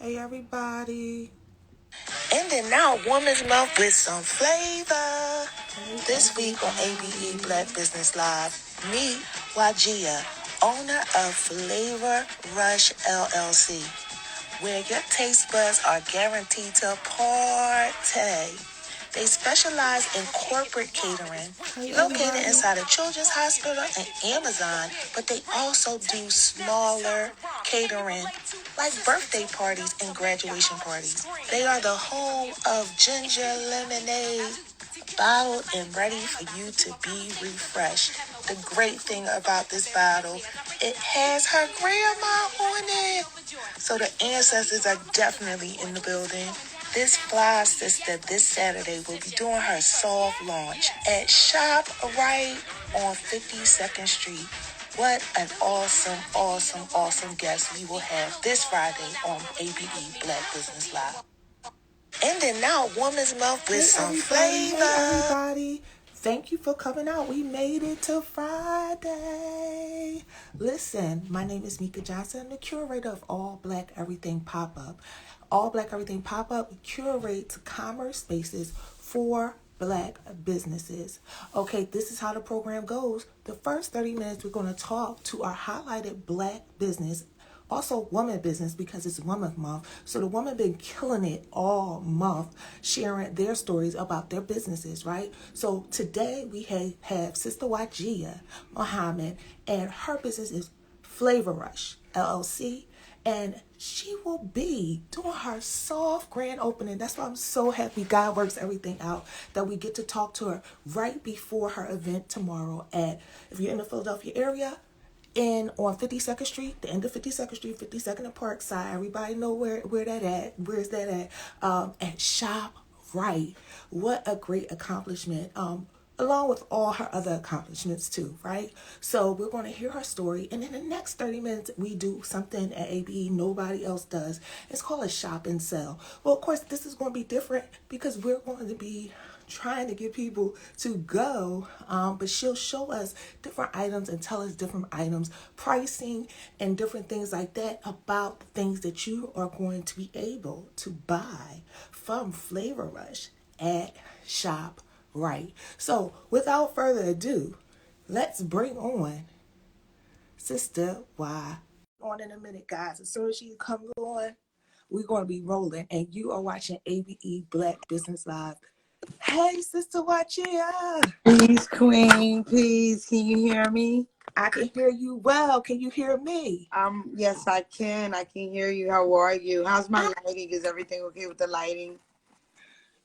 Hey everybody. Ending now Woman's Month with some flavor. This week on ABE Black Business Live, meet Wajiyha, owner of Flavorush LLC, where your taste buds are guaranteed to party. They specialize in corporate catering, Hey located everybody. inside a children's hospital and Amazon, but they also do smaller catering like birthday parties and graduation parties. They are the home of ginger lemonade, bottled and ready for you to be refreshed. The great thing about this bottle, it has her grandma on it. So the ancestors are definitely in the building. This fly sister this Saturday will be doing her soft launch at Shoprite on 52nd Street. What an awesome, awesome, awesome guest we will have this Friday on ABE Black Business Live. Ending now Woman's Month with Hey some everybody. Hey flavor. everybody. Thank you for coming out. We made it to Friday. Listen, my name is Mika Johnson. I'm the curator of All Black Everything Pop-Up. All Black Everything Pop-Up curates commerce spaces for Black businesses. Okay, this is how the program goes. The first 30 minutes, we're going to talk to our highlighted Black business, also woman business, because it's Women's Month. So the women been killing it all month, sharing their stories about their businesses, right? So today we have Sister Wajiyha Muhammad, and her business is Flavorush LLC, and she will be doing her soft grand opening. That's why I'm so happy God works everything out, that we get to talk to her right before her event tomorrow at, if you're in the Philadelphia area, and on 52nd Street, the end of 52nd Street, 52nd and Parkside. Everybody know where that at. Where's that at? At Shop Right. What a great accomplishment. Along with all her other accomplishments too, right? So we're going to hear her story, and in the next 30 minutes, we do something at ABE nobody else does. It's called a shop and sell. Well, of course, this is going to be different because we're going to be trying to get people to go, but she'll show us different items and tell us different items, pricing, and different things like that about the things that you are going to be able to buy from Flavor Rush at Shop Right. So without further ado, let's bring on Sister Y. On in a minute, guys. As soon as she comes on, we're going to be rolling, and you are watching ABE Black Business Live. Hey, Sister Wajiyha. Peace, Queen. Peace. Can you hear me? I can hear you well. Can you hear me? Yes, I can. I can hear you. How are you? How's my I, lighting? Is everything okay with the lighting?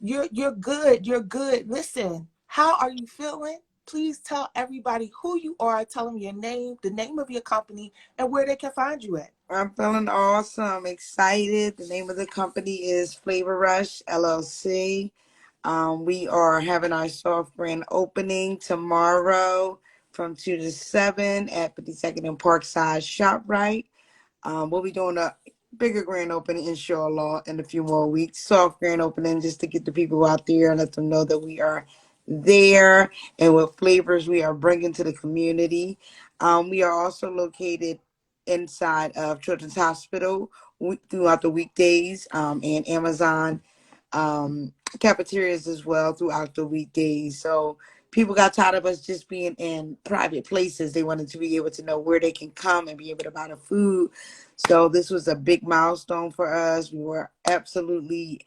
you're good. You're good. Listen, how are you feeling? Please tell everybody who you are. Tell them your name, the name of your company, and where they can find you at. I'm feeling awesome, excited. The name of the company is Flavor Rush LLC. We are having our soft grand opening tomorrow from 2 to 7 at 52nd and Parkside ShopRite. We'll be doing a bigger grand opening, inshallah, in a few more weeks. Soft grand opening just to get the people out there and let them know that we are there and what flavors we are bringing to the community. We are also located inside of Children's Hospital throughout the weekdays, and Amazon cafeterias as well throughout the weekdays. So people got tired of us just being in private places. They wanted to be able to know where they can come and be able to buy the food. So this was a big milestone for us. We were absolutely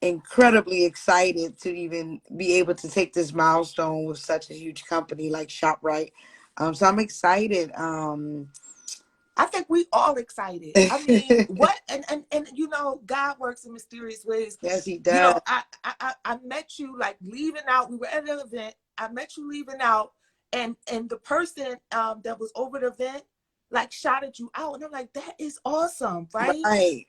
incredibly excited to even be able to take this milestone with such a huge company like ShopRite. So I'm excited. I think we all excited. I mean, what and you know, God works in mysterious ways. Yes, he You does. know, I met you like leaving out. We were at an event. I met you leaving out, and the person that was over the event like shouted you out, and I'm like, that is awesome, right? Right.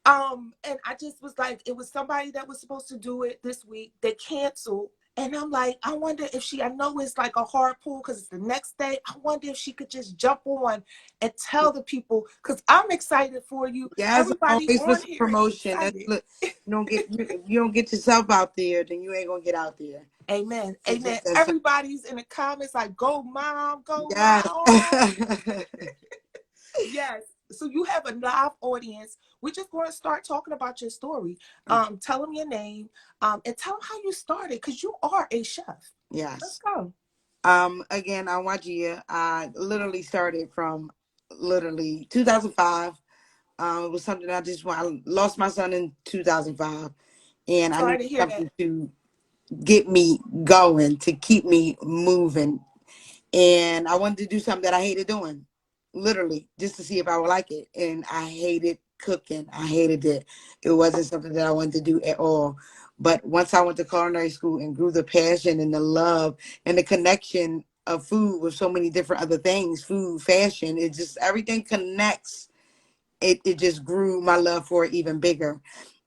And I just was like, it was somebody that was supposed to do it this week. They canceled. And I'm like, I wonder if I know it's like a hard pull because it's the next day. I wonder if she could just jump on and tell the people, because I'm excited for you. Yes, Everybody always for on some here is promotion. That's excited. look, you don't get yourself out there, then you ain't gonna get out there. Amen. It's Amen. just that simple. Everybody's in the comments like, go mom, go Yes. mom. Yes. So you have a live audience. We're just going to start talking about your story. Okay. Tell them your name, and tell them how you started, because you are a chef. Let's Yes. go. Again, I'm Wajiyha. I literally started from literally 2005. It was something I lost my son in 2005, and I Sorry needed to hear that. something to get me going, to keep me moving. And I wanted to do something that I hated doing, literally, just to see if I would like it. And I hated cooking. I hated it. It wasn't something that I wanted to do at all. But once I went to culinary school and grew the passion and the love and the connection of food with so many different other things, food, fashion, it just everything connects. It just grew my love for it even bigger.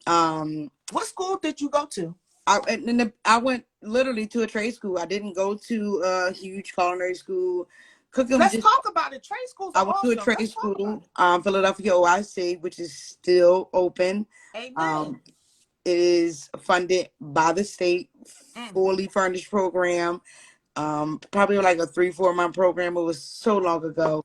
Um, What school did you go to? I went literally to a trade school. I didn't go to a huge culinary school. Cooking was Let's just, talk about it. Trade schools I are went to a awesome. trade Let's talk about school, Philadelphia OIC, which is still open. it. Amen. Um, it is funded by the state, Mm. fully furnished program. Probably like a 3-4 month program. It was so long ago.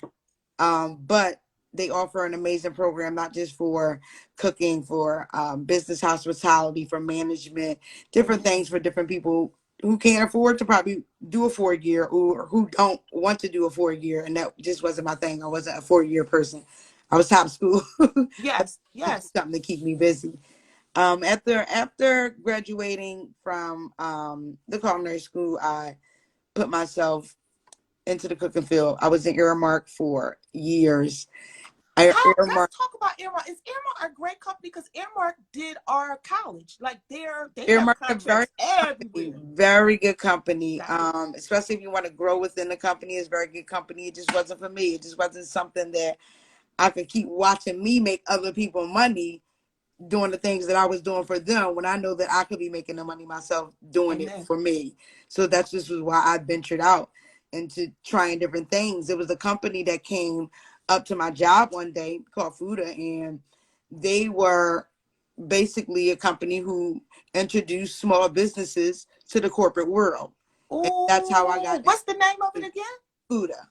But they offer an amazing program, not just for cooking, for business hospitality, for management, different Amen. things for different people who can't afford to probably do a 4 year or who don't want to do a 4 year. And that just wasn't my thing. I wasn't a 4 year person. I was top school. I Yes. need Yes. something to keep me busy. After graduating from the culinary school, I put myself into the cooking field. I was in Earmark for years. I Let's Earmark talk about Earmark. Is Earmark a great company? Because Earmark did our college. Like they have Earmark a contracts everywhere. very good company. Very. Especially if you want to grow within the company, it's a very good company. It just wasn't for me. It just wasn't something that I could keep watching me make other people money doing the things that I was doing for them when I know that I could be making the money myself doing it Amen. for me. So that's just was why I ventured out into trying different things. It was a company that came up to my job one day called Fuda, and they were basically a company who introduced small businesses to the corporate world. And that's how I Oh, got what's the name of it into again? Fuda.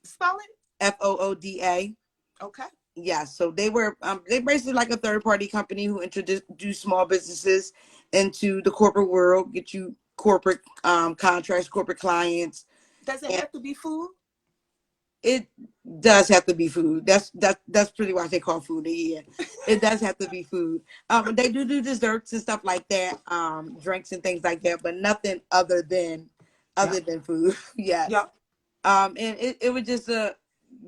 Spell it. FOODA. Okay. Yeah, so they basically like a third party company who introduce do small businesses into the corporate world, get you corporate contracts, corporate clients, Does it and have to be food? it does have to be food. That's pretty much they call food. Yeah, it does have to be food. They do desserts and stuff like that, drinks and things like that, but nothing Yep. other than food. Yes. Yep. And it was just a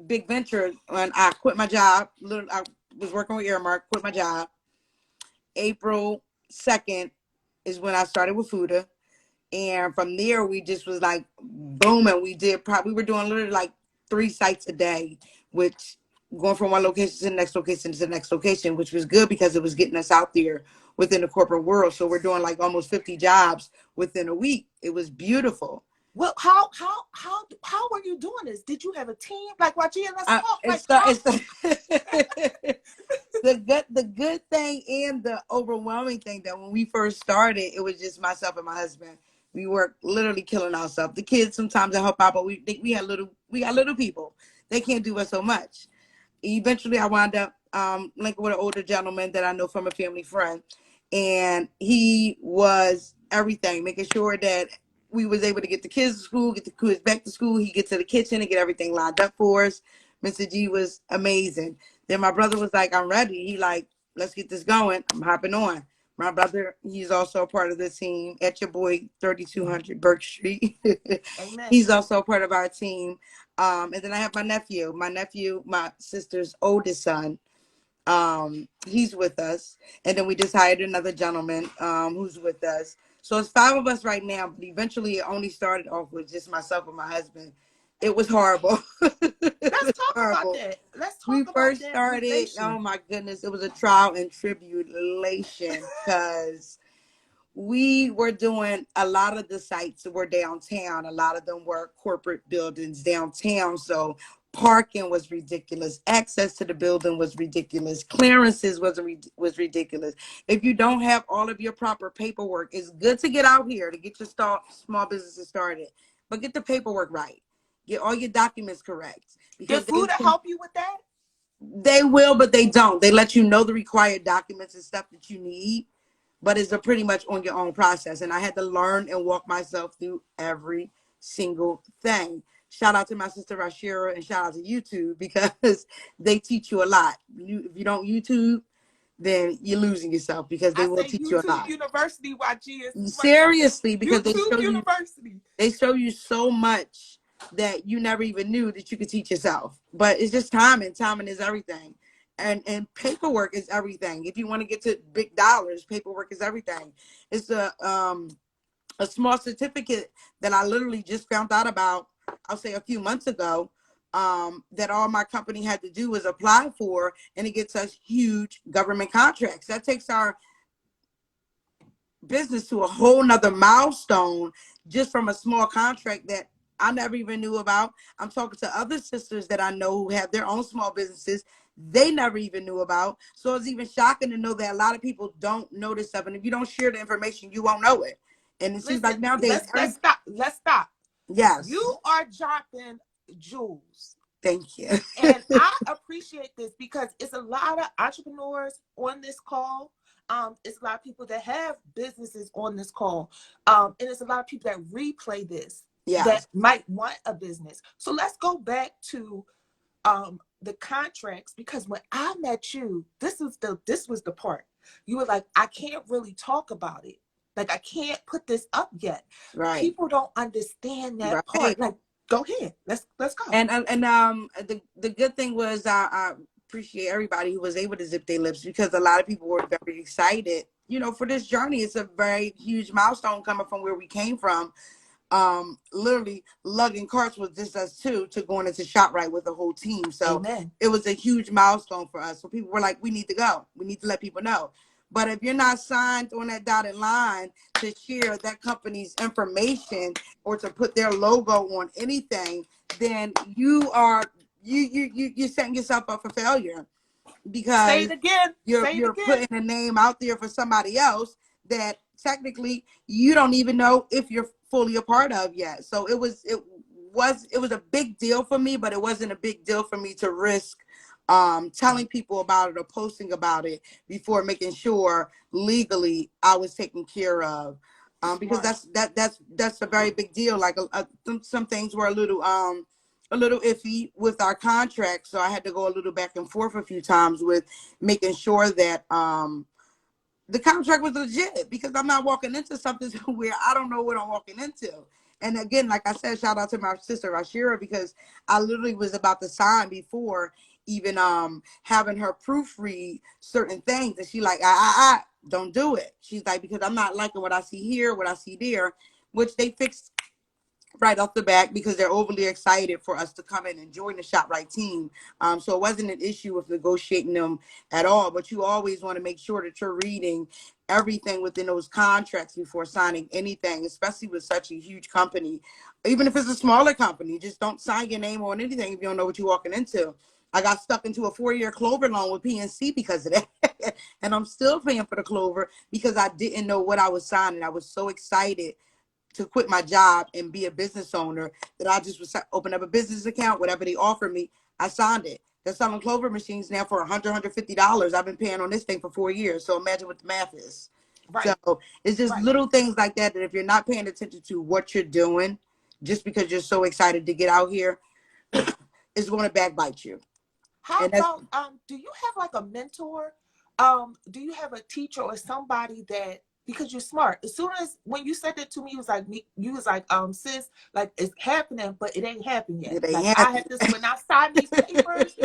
big venture when I quit my job. I was working with Earmark, quit my job. April 2nd is when I started with Fuda. And from there, we just was like booming. We were doing literally like 3 sites a day, which going from one location to the next location to the next location, which was good because it was getting us out there within the corporate world. So we're doing like almost 50 jobs within a week. It was beautiful. Well, how were you doing this? Did you have a team? Like Wajiyha, let's talk. Like how? It's the good thing and the overwhelming thing that when we first started, it was just myself and my husband. We were literally killing ourselves. The kids sometimes help out, but we got little people. They can't do us so much. Eventually I wound up linking with an older gentleman that I know from a family friend, and he was everything, making sure that we was able to get the kids to school, get the kids back to school. He get to the kitchen and get everything lined up for us. Mr. G was amazing. Then my brother was like, I'm ready. He like, let's get this going. I'm hopping on. My brother, he's also a part of the team at your boy 3200 Burke Street. Amen. He's also a part of our team. And then I have my sister's oldest son. He's with us. And then we just hired another gentleman who's with us. So it's 5 of us right now, but eventually it only started off with just myself and my husband. It was horrible. It Let's was talk about horrible. that. Let's We talk about first that started, oh relation. my goodness, it was a trial and tribulation because we were doing a lot of the sites were downtown. A lot of them were corporate buildings downtown. So parking was ridiculous. Access to the building was ridiculous. Clearances was ridiculous. If you don't have all of your proper paperwork, it's good to get out here to get your small businesses started, but get the paperwork right. Get all your documents correct Did because food help you with that? They will, but they don't. They let you know the required documents and stuff that you need, but it's a pretty much on your own process. And I had to learn and walk myself through every single thing. Shout out to my sister Rashira and shout out to YouTube because they teach you a lot. If you don't YouTube, then you're losing yourself because they I will say teach you a YouTube lot. University, Wajiyha. Seriously, because YouTube University. they show you so much that you never even knew that you could teach yourself. But it's just timing. Timing is everything. And paperwork is everything. If you want to get to big dollars, paperwork is everything. It's a small certificate that I literally just found out about, I'll say a few months ago, that all my company had to do was apply for, and it gets us huge government contracts. That takes our business to a whole nother milestone just from a small contract that I never even knew about. I'm talking to other sisters that I know who have their own small businesses they never even knew about. So it's even shocking to know that a lot of people don't know this stuff. And if you don't share the information, you won't know it. And it seems Listen, like nowadays, let's stop. Let's stop. yes, You are dropping jewels. thank you. And I appreciate this because it's a lot of entrepreneurs on this call. It's a lot of people that have businesses on this call. And it's a lot of people that replay this that Yes, might want a business. So let's go back to the contracts, because when I met you, this was the part. You were like, I can't really talk about it. Like, I can't put this up yet. right, People don't understand that right. part. Like, go ahead. Let's go. And the good thing was I appreciate everybody who was able to zip their lips because a lot of people were very excited, for this journey. It's a very huge milestone coming from where we came from. Literally lugging carts was just us two to going into Shoprite with the whole team. So Amen. it was a huge milestone for us. So people were like, we need to go. We need to let people know. But if you're not signed on that dotted line to share that company's information or to put their logo on anything, then you're setting yourself up for failure Say because it again. Say it you're again. putting a name out there for somebody else that technically you don't even know if you're fully a part of yet. So it was a big deal for me, but it wasn't a big deal for me to risk telling people about it or posting about it before making sure legally I was taken care of. Because Smart. that's a very big deal. Like some things were a little iffy with our contract, so I had to go a little back and forth a few times with making sure that the contract was legit, because I'm not walking into something where I don't know what I'm walking into. And again, like I said, shout out to my sister Rashira, because I literally was about to sign before even having her proofread certain things, and she like, I don't do it. She's like, because I'm not liking what I see here, what I see there, which they fixed right off the bat because they're overly excited for us to come in and join the Shoprite team. So it wasn't an issue with negotiating them at all. But you always want to make sure that you're reading everything within those contracts before signing anything, especially with such a huge company. Even if it's a smaller company, just don't sign your name on anything if you don't know what you're walking into. I got stuck into a 4-year Clover loan with PNC because of that. And I'm still paying for the Clover because I didn't know what I was signing. I was so excited to quit my job and be a business owner that I just was open up a business account, whatever they offered me, I signed it. They're selling Clover machines now for $150. I've been paying on this thing for 4 years. So imagine what the math is. So Right. it's just Right. little things like that if you're not paying attention to what you're doing, just because you're so excited to get out here, it's going to backbite you. How And that's about do you have like a mentor? Do you have a teacher or somebody that, because you're smart. As soon as when you said that to me, you was like, sis, like it's happening, but it ain't happened yet. it ain't Like I have happening. this when I sign these papers,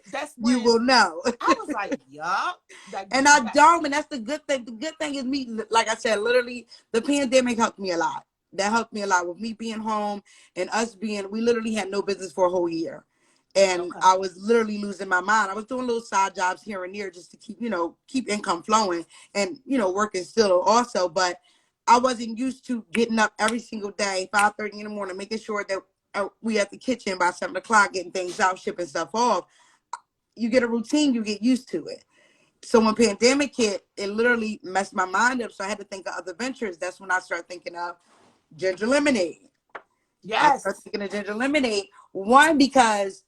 that's You when will know. I was like, yup. Like And I that, don't, and that's the good thing. The good thing is me, like I said, literally the pandemic helped me a lot. That helped me a lot with me being home and us being, we literally had no business for a whole year. And okay. I was literally losing my mind. I was doing little side jobs here and there just to keep, keep income flowing and, working still also. But I wasn't used to getting up every single day, 5:30 in the morning, making sure that we at the kitchen by 7 o'clock, getting things out, shipping stuff off. You get a routine, you get used to it. So when pandemic hit, it literally messed my mind up. So I had to think of other ventures. That's when I started thinking of ginger lemonade. I started Yes. thinking of ginger lemonade. One, because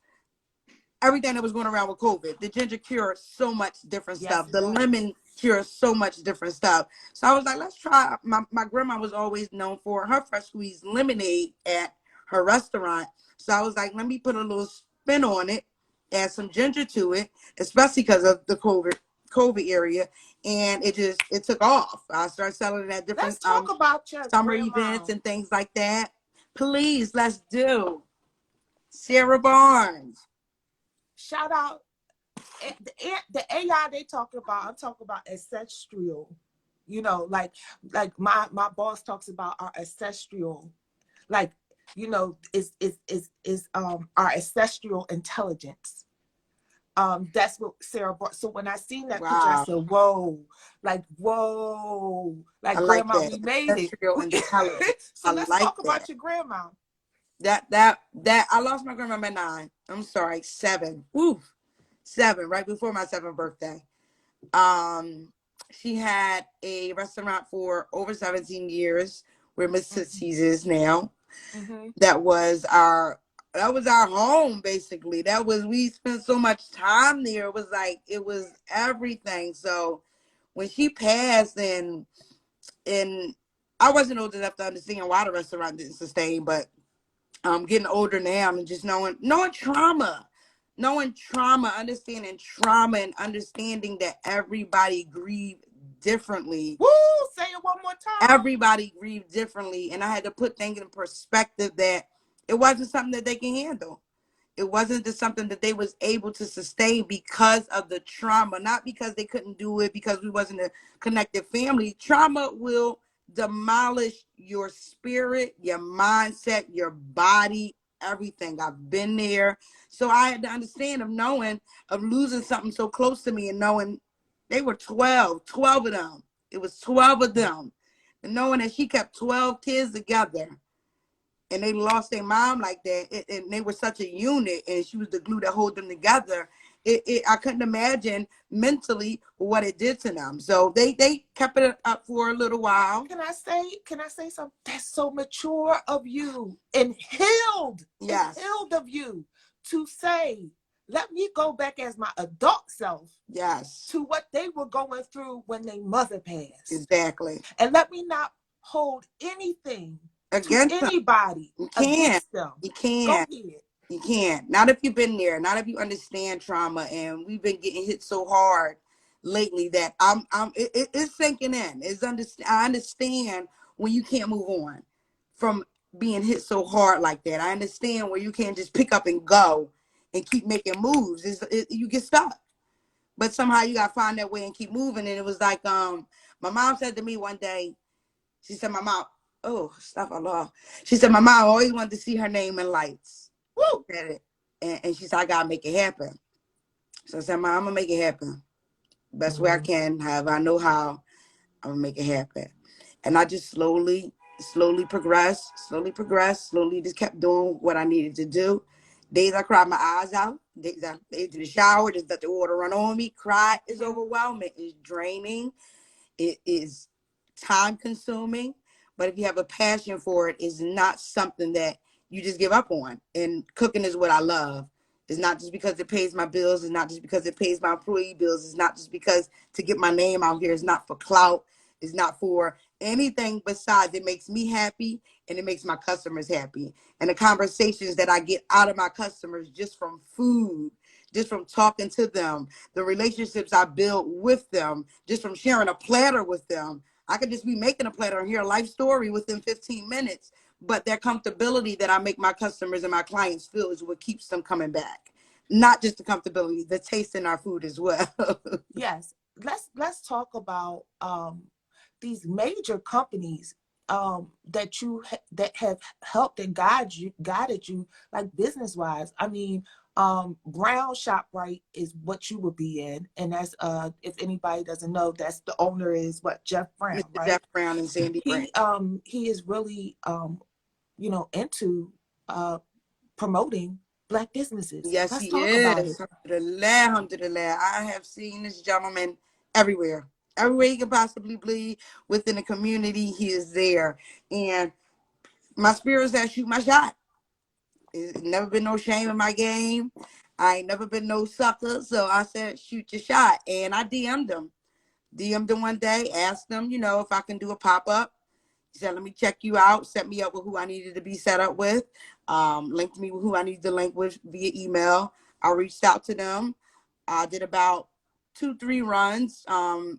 everything that was going around with COVID. The ginger cures so much different Yes, stuff. it The does. lemon cures so much different stuff. So I was like, let's try. My grandma was always known for her fresh squeezed lemonade at her restaurant. So I was like, let me put a little spin on it, add some ginger to it, especially because of the COVID area, and it took off. I started selling it at Let's different talk about your summer grandma. events and things like that. Please, let's do Sarah Barnes. Shout out the AI they talking about. I'm talking about ancestral. You know, like my boss talks about our ancestral, like is our ancestral intelligence. That's what Sarah brought. So when I seen that picture, I Wow, said, "Whoa, whoa, I like like grandma, that. we made Ancestral it." intelligence. So I let's like talk about that. your grandma. That I lost my grandma at 9. I'm sorry, 7. Woo, 7, right before my 7th birthday. Um, she had a restaurant for over 17 years, where Miss Mm-hmm. Tootsie's is now. Mm-hmm. That was our home, basically. That was, we spent so much time there. It was everything. So when she passed, and I wasn't old enough to understand why the restaurant didn't sustain, but getting older now and just knowing trauma, understanding trauma, and understanding that everybody grieved differently. Woo! Say it one more time. Everybody grieved differently, and I had to put things in perspective that it wasn't something that they can handle. It wasn't just something that they was able to sustain because of the trauma, not because they couldn't do it, because we wasn't a connected family. Trauma will demolish your spirit, your mindset, your body, everything. I've been there. So I had to understand of knowing, of losing something so close to me, and knowing they were 12 of them. It was 12 of them. And knowing that she kept 12 kids together, and they lost their mom like that, and they were such a unit, and she was the glue that hold them together. I couldn't imagine mentally what it did to them. So they kept it up for a little while. Can I say something? That's so mature of you and healed Yes, of you to say, let me go back as my adult self yes, to what they were going through when their mother passed. exactly. And let me not hold anything to Against them, anybody you can't, against them. you Go can't. ahead. You can't. Not if you've been there. Not if you understand trauma. And we've been getting hit so hard lately that it's sinking in. I understand when you can't move on from being hit so hard like that. I understand where you can't just pick up and go and keep making moves. You get stuck. But somehow you gotta find that way and keep moving. And it was like, my mom said to me one day, she said, my mom, oh, stuff Allah. She said, my mom always wanted to see her name in lights. Woo! At it. And she said, I gotta make it happen. So I said, Mom, I'm gonna make it happen. Best way I Mm-hmm. can, however I know how, I'm gonna make it happen. And I just slowly progressed, slowly just kept doing what I needed to do. Days I cried my eyes out, days I stayed in the shower, just let the water run on me. Cry is Mm-hmm. overwhelming, it's draining, it is time consuming, but if you have a passion for it, it's not something that you just give up on. And cooking is what I love. It's not just because it pays my bills. It's not just because it pays my employee bills. It's not just because to get my name out here. It's not for clout. It's not for anything besides. It makes me happy and it makes my customers happy. And the conversations that I get out of my customers just from food, just from talking to them, the relationships I build with them, just from sharing a platter with them. I could just be making a platter and hear a life story within 15 minutes. But that comfortability that I make my customers and my clients feel is what keeps them coming back. Not just the comfortability, the taste in our food as well. Yes. Let's talk about these major companies that have helped and guided you like business wise. I mean, Brown Shoprite is what you would be in, and that's if anybody doesn't know, that's the owner is what Jeff Brown, Mr. Jeff right? Brown and Sandy Brown. He is really into promoting black businesses. Yes, Let's he talk about is. it. Alhamdulillah, alhamdulillah. I have seen this gentleman everywhere. Everywhere he can possibly be within the community, he is there. And my spirit said, shoot my shot. It's never been no shame in my game. I ain't never been no sucker, so I said, shoot your shot. And I DM'd them. DM'd them one day, asked them, if I can do a pop-up. He said, let me check you out, set me up with who I needed to be set up with, linked me with who I needed to link with via email. I reached out to them. I did about 2-3 runs.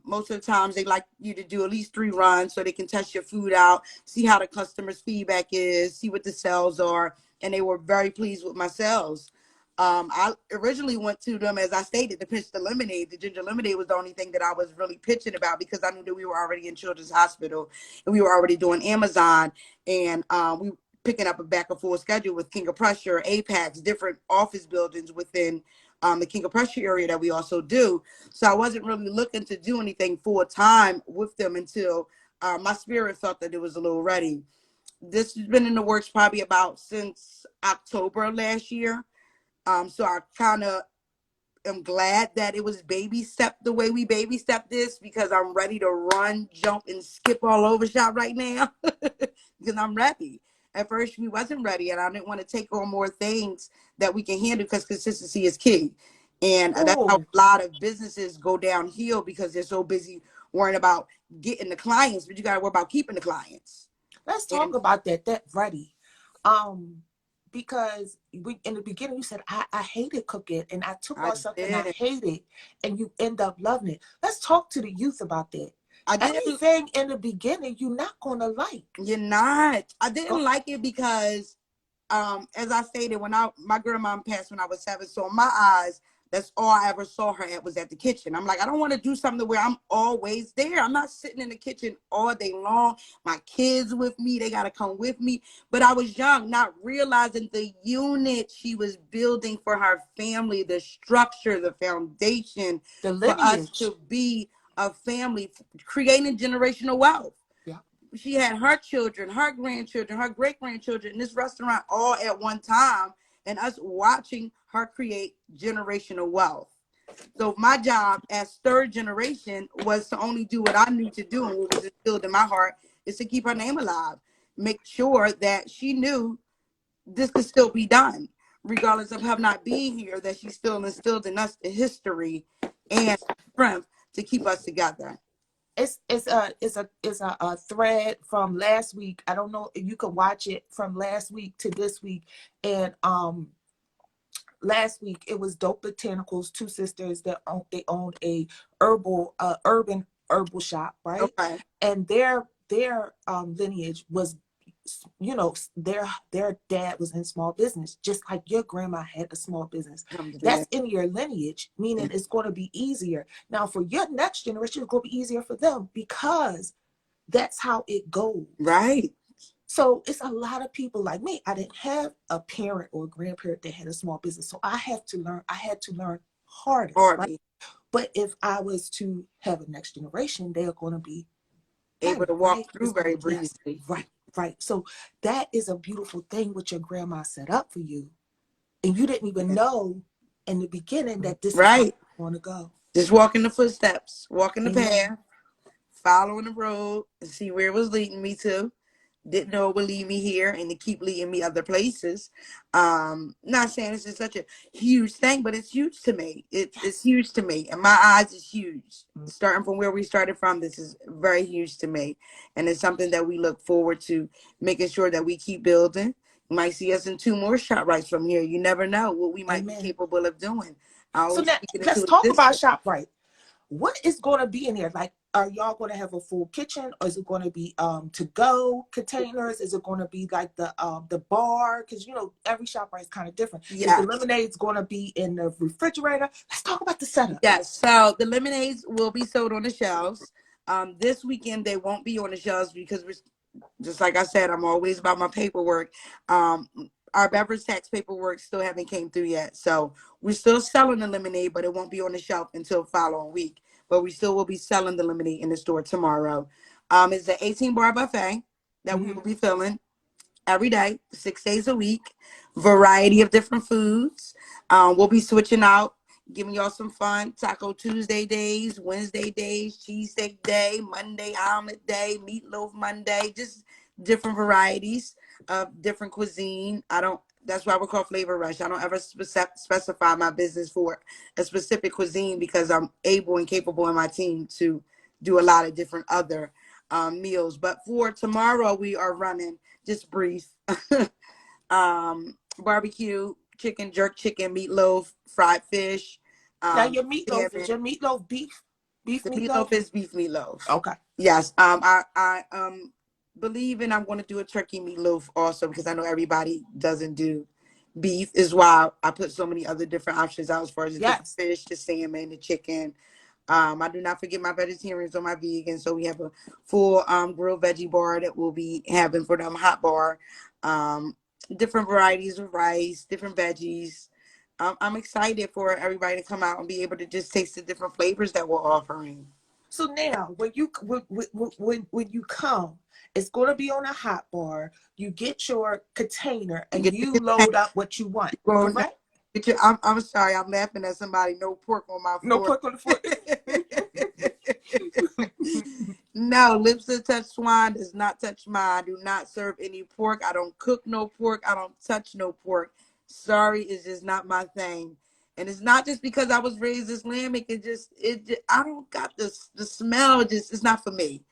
Most of the times they like you to do at least 3 runs so they can test your food out, see how the customer's feedback is, see what the sales are. And they were very pleased with my sales. I originally went to them, as I stated, to pitch the lemonade. The ginger lemonade was the only thing that I was really pitching about because I knew that we were already in Children's Hospital and we were already doing Amazon, and we picking up a back and forth schedule with King of Prussia, Apex, different office buildings within the King of Prussia area that we also do. So I wasn't really looking to do anything full time with them until my spirit felt that it was a little ready. This has been in the works probably about since October of last year. So I kind of am glad that it was baby step the way we baby step this, because I'm ready to run, jump, and skip all over shop right now because I'm ready. At first, we wasn't ready, and I didn't want to take on more things that we can handle because consistency is key. And that's how Oh, a lot of businesses go downhill because they're so busy worrying about getting the clients, but you got to worry about keeping the clients. let's talk And about that. That ready. Um, because we in the beginning you said I hated cooking and I took I on something I did. hated and you end up loving it. Let's talk to the youth about that. I didn't. Anything in the beginning you're not gonna like. You're not. I didn't Go, like it because as I stated, when my grandma passed when I was 7, so in my eyes, that's all I ever saw her at was at the kitchen. I'm like, I don't want to do something where I'm always there. I'm not sitting in the kitchen all day long. My kids with me, they gotta come with me. But I was young, not realizing the unit she was building for her family, the structure, the foundation the for us lineage. to be a family, creating generational wealth. Yeah. She had her children, her grandchildren, her great grandchildren in this restaurant all at one time, and us watching her create generational wealth. So my job as third generation was to only do what I knew to do and what was instilled in my heart, is to keep her name alive, make sure that she knew this could still be done, regardless of her not being here, that she still instilled in us the history and strength to keep us together. It's a thread from last week. I don't know if you can watch it from last week to this week. And last week it was Dope Botanicals, two sisters that owned a urban herbal shop, right? Okay. And their lineage was, their dad was in small business, just like your grandma had a small business. That's in your lineage, meaning it's going to be easier now for your next generation. It's going to be easier for them because that's how it goes. Right. So it's a lot of people like me. I didn't have a parent or a grandparent that had a small business. So I had to learn harder, right? Hardly But if I was to have a next generation, they are going to be able better, to walk right? It's through going very to, yes, breezy. right, right. So that is a beautiful thing what your grandma set up for you. And you didn't even Yeah. know in the beginning that this is how Right. you want to go. Just walking the footsteps, walking the Amen. path, following the road, and see where it was leading me to. Didn't know it would lead me here and to keep leading me other places. Not saying this is such a huge thing, but it's huge to me. It's Yes. huge to me. In my eyes, it's huge. Starting from where we started from, this is very huge to me. And it's something that we look forward to making sure that we keep building. You might see us in 2 more Shoprites from here. You never know what we might be Amen. capable of doing. I So always now speak it let's into talk about existence. ShopRite. What is going to be in there? Like, are y'all going to have a full kitchen, or is it going to be to go containers? Is it going to be like the bar? Because every shop is kind of different. Is the Yes. lemonades going to be in the refrigerator? Let's talk about the setup. Yes, so the lemonades will be sold on the shelves. This weekend they won't be on the shelves because we're just like I said, I'm always about my paperwork. Um, our beverage tax paperwork still haven't came through yet, so we're still selling the lemonade, but it won't be on the shelf until following week. But we still will be selling the lemonade in the store tomorrow. It's an 18 bar buffet that we Mm-hmm. will be filling every day, 6 days a week, variety of different foods. We'll be switching out, giving y'all some fun. Taco Tuesday days, Wednesday days, cheesesteak day, Monday omelet day, meatloaf Monday, just different varieties of different cuisine. I don't That's why we call Flavor Rush. I don't ever specify my business for a specific cuisine because I'm able and capable in my team to do a lot of different other meals. But for tomorrow, we are running just brief barbecue chicken, jerk chicken, meatloaf, fried fish, Now your meatloaf, is salmon. your meatloaf beef The meatloaf? meatloaf is beef meatloaf. Okay. Yes. I believe in I'm going to do a turkey meatloaf also because I know everybody doesn't do beef. Is why I put so many other different options out as far as the different Yes. fish, the salmon, the chicken. I do not forget my vegetarians or my vegans. So we have a full grilled veggie bar that we'll be having for them, hot bar. Um, Different varieties of rice, different veggies. I'm excited for everybody to come out and be able to just taste the different flavors that we're offering. So now, when you come, it's going to be on a hot bar. You get your container You and get you the load up what you want. well, no, Correct? I'm sorry, I'm laughing at somebody. No pork on my No fork. pork on the fork. No, lips that touch swine does not touch mine. I do not serve any pork. I don't cook no pork. I don't touch no pork. Sorry, it's just not my thing. And it's not just because I was raised Islamic. I don't got this the smell. Just it's not for me.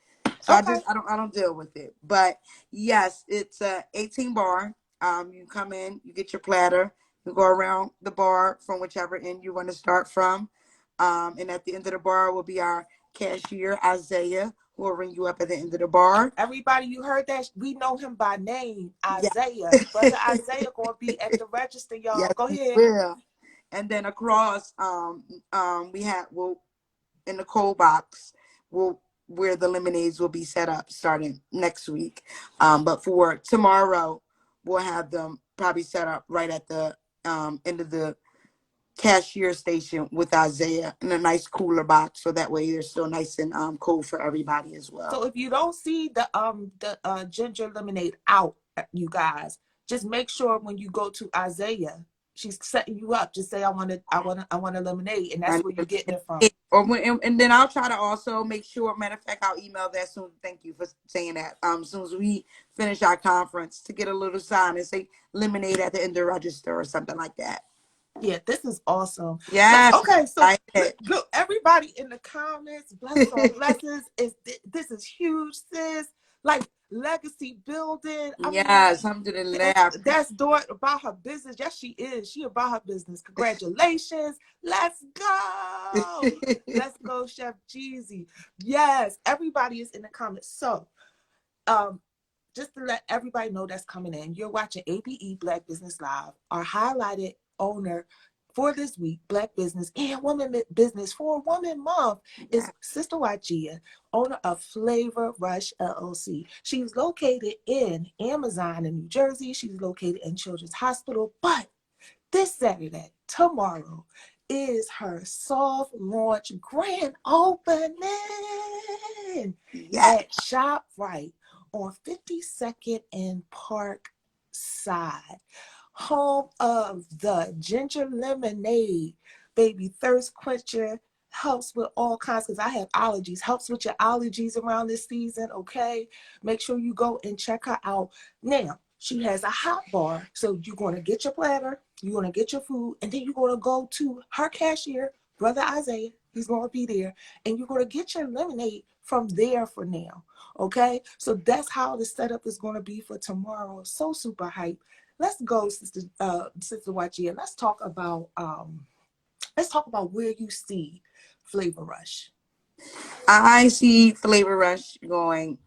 So Okay. I don't deal with it. But yes, it's a 18 bar. You come in, you get your platter, you go around the bar from whichever end you want to start from. And at the end of the bar will be our cashier Isaiah, who will ring you up at the end of the bar. Everybody, you heard that? We know him by name, Yeah. Isaiah. Brother Isaiah gonna be at the register, y'all. Yes, Go he ahead. will. And then across, we'll in the cold box, will where the lemonades will be set up starting next week. But for tomorrow, we'll have them probably set up right at the end of the cashier station with Isaiah in a nice cooler box, so that way they're still nice and cool for everybody as So well. if you don't see the ginger lemonade out, you guys, just make sure when you go to Isaiah, she's setting you up. Just say I want a lemonade, and I that's where need you getting to- it from. or and then I'll try to also make sure. Matter of fact, I'll email that soon. Thank you for saying that. As soon as we finish our conference, to get a little sign and say lemonade at the end of the register or something like that. Yeah, this is awesome. Yes, Okay, so I did. look, everybody in the comments, blessings on blessings. This is huge, sis. Like legacy building. I mean, Yes, alhamdulillah. that's doing about her business. Yes, she is. She about her business. Congratulations. Let's go. Let's go, Chef Jeezy. Yes, everybody is in the comments. So, um, just to let everybody know that's coming in, you're watching ABE Black Business Live. Our highlighted owner for this week, Black Business and Women Business for Woman Month, is Yeah. Sister Wajiyha, owner of Flavor Rush LLC. She's located in Amazon in New Jersey. She's located in Children's Hospital, but this Saturday, tomorrow, is her soft launch grand opening Yes. at Shoprite on 52nd and Parkside, home of the ginger lemonade, baby thirst quencher, helps with all kinds, because I have allergies, helps with your allergies around this season, okay? Make sure you go and check her out. Now, she has a hot bar, so you're going to get your platter, you're going to get your food, and then you're going to go to her cashier, Brother Isaiah. He's going to be there, and you're going to get your lemonade from there for now. Okay, so that's how the setup is going to be for tomorrow. So super hype. Let's go, Sister Wajiyha. Let's talk about where you see Flavor Rush. I see Flavor Rush going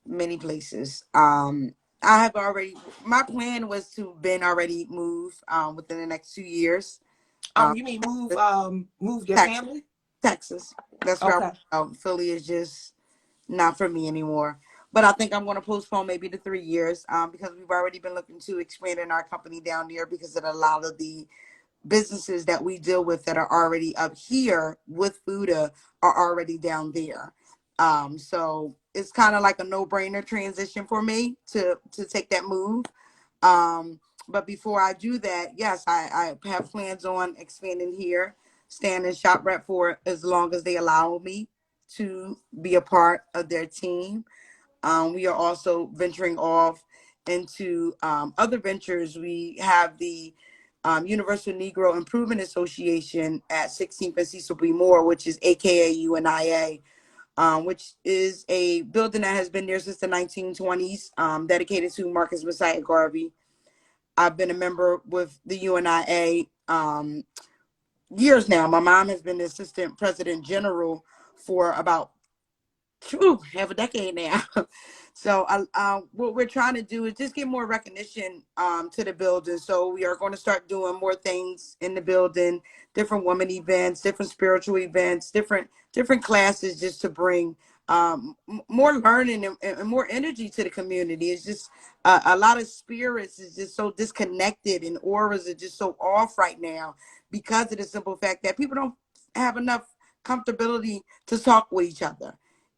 many places. I have already. My plan was to been already move within the next 2 years. Um, You mean move your Texas, family? Texas. That's where I Okay. want to go. Philly is just not for me anymore. But I think I'm going to postpone maybe the 3 years because we've already been looking to expand in our company down there because of a lot of the businesses that we deal with that are already up here with Fuda are already down there. So it's kind of like a no-brainer transition for me to take that move. But before I do that, yes, I have plans on expanding here, staying in shop rep for as long as they allow me to be a part of their team. We are also venturing off into other ventures. We have the Universal Negro Improvement Association at 16th and Cecil B. Moore, which is AKA UNIA, which is a building that has been there since the 1920s, dedicated to Marcus Messiah Garvey. I've been a member with the UNIA years now. My mom has been the assistant president general for about half a decade now. So what we're trying to do is just get more recognition to the building. So we are going to start doing more things in the building, different women events, different spiritual events, different classes, just to bring more learning and more energy to the community. It's just a lot of spirits is just so disconnected, and auras are just so off right now because of the simple fact that people don't have enough comfortability to talk with each other.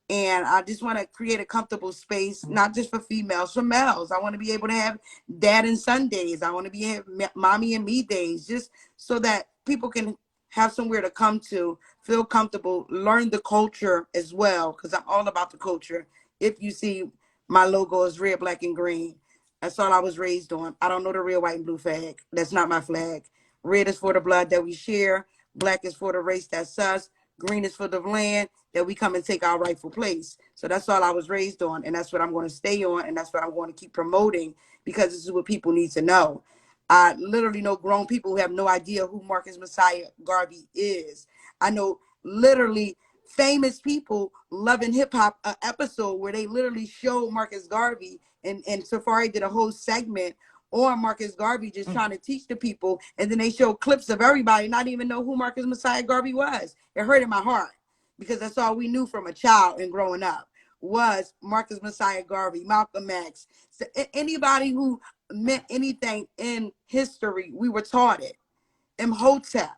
And I just want to create a comfortable space, not just for females, for males. I want to be able to have dad and son days. I want to be have mommy and me days, just so that people can have somewhere to come to, feel comfortable, learn the culture as well, because I'm all about the culture. If you see, my logo is red, black, and green. That's all I was raised on. I don't know the red, white, and blue flag. That's not my flag. Red is for the blood that we share. Black is for the race that's us. Green is for the land that we come and take our rightful place. So that's all I was raised on, and that's what I'm going to stay on, and that's what I'm going to keep promoting, because this is what people need to know. I literally know grown people who have no idea who Marcus Messiah Garvey is. I know literally famous people loving hip hop episode where they literally showed Marcus Garvey, and Safari did a whole segment on Marcus Garvey, just trying to teach the people, and then they show clips of everybody not even know who Marcus Messiah Garvey was. It hurt in my heart, because that's all we knew from a child and growing up was Marcus Messiah Garvey, Malcolm X. So anybody who meant anything in history, we were taught it. Imhotep,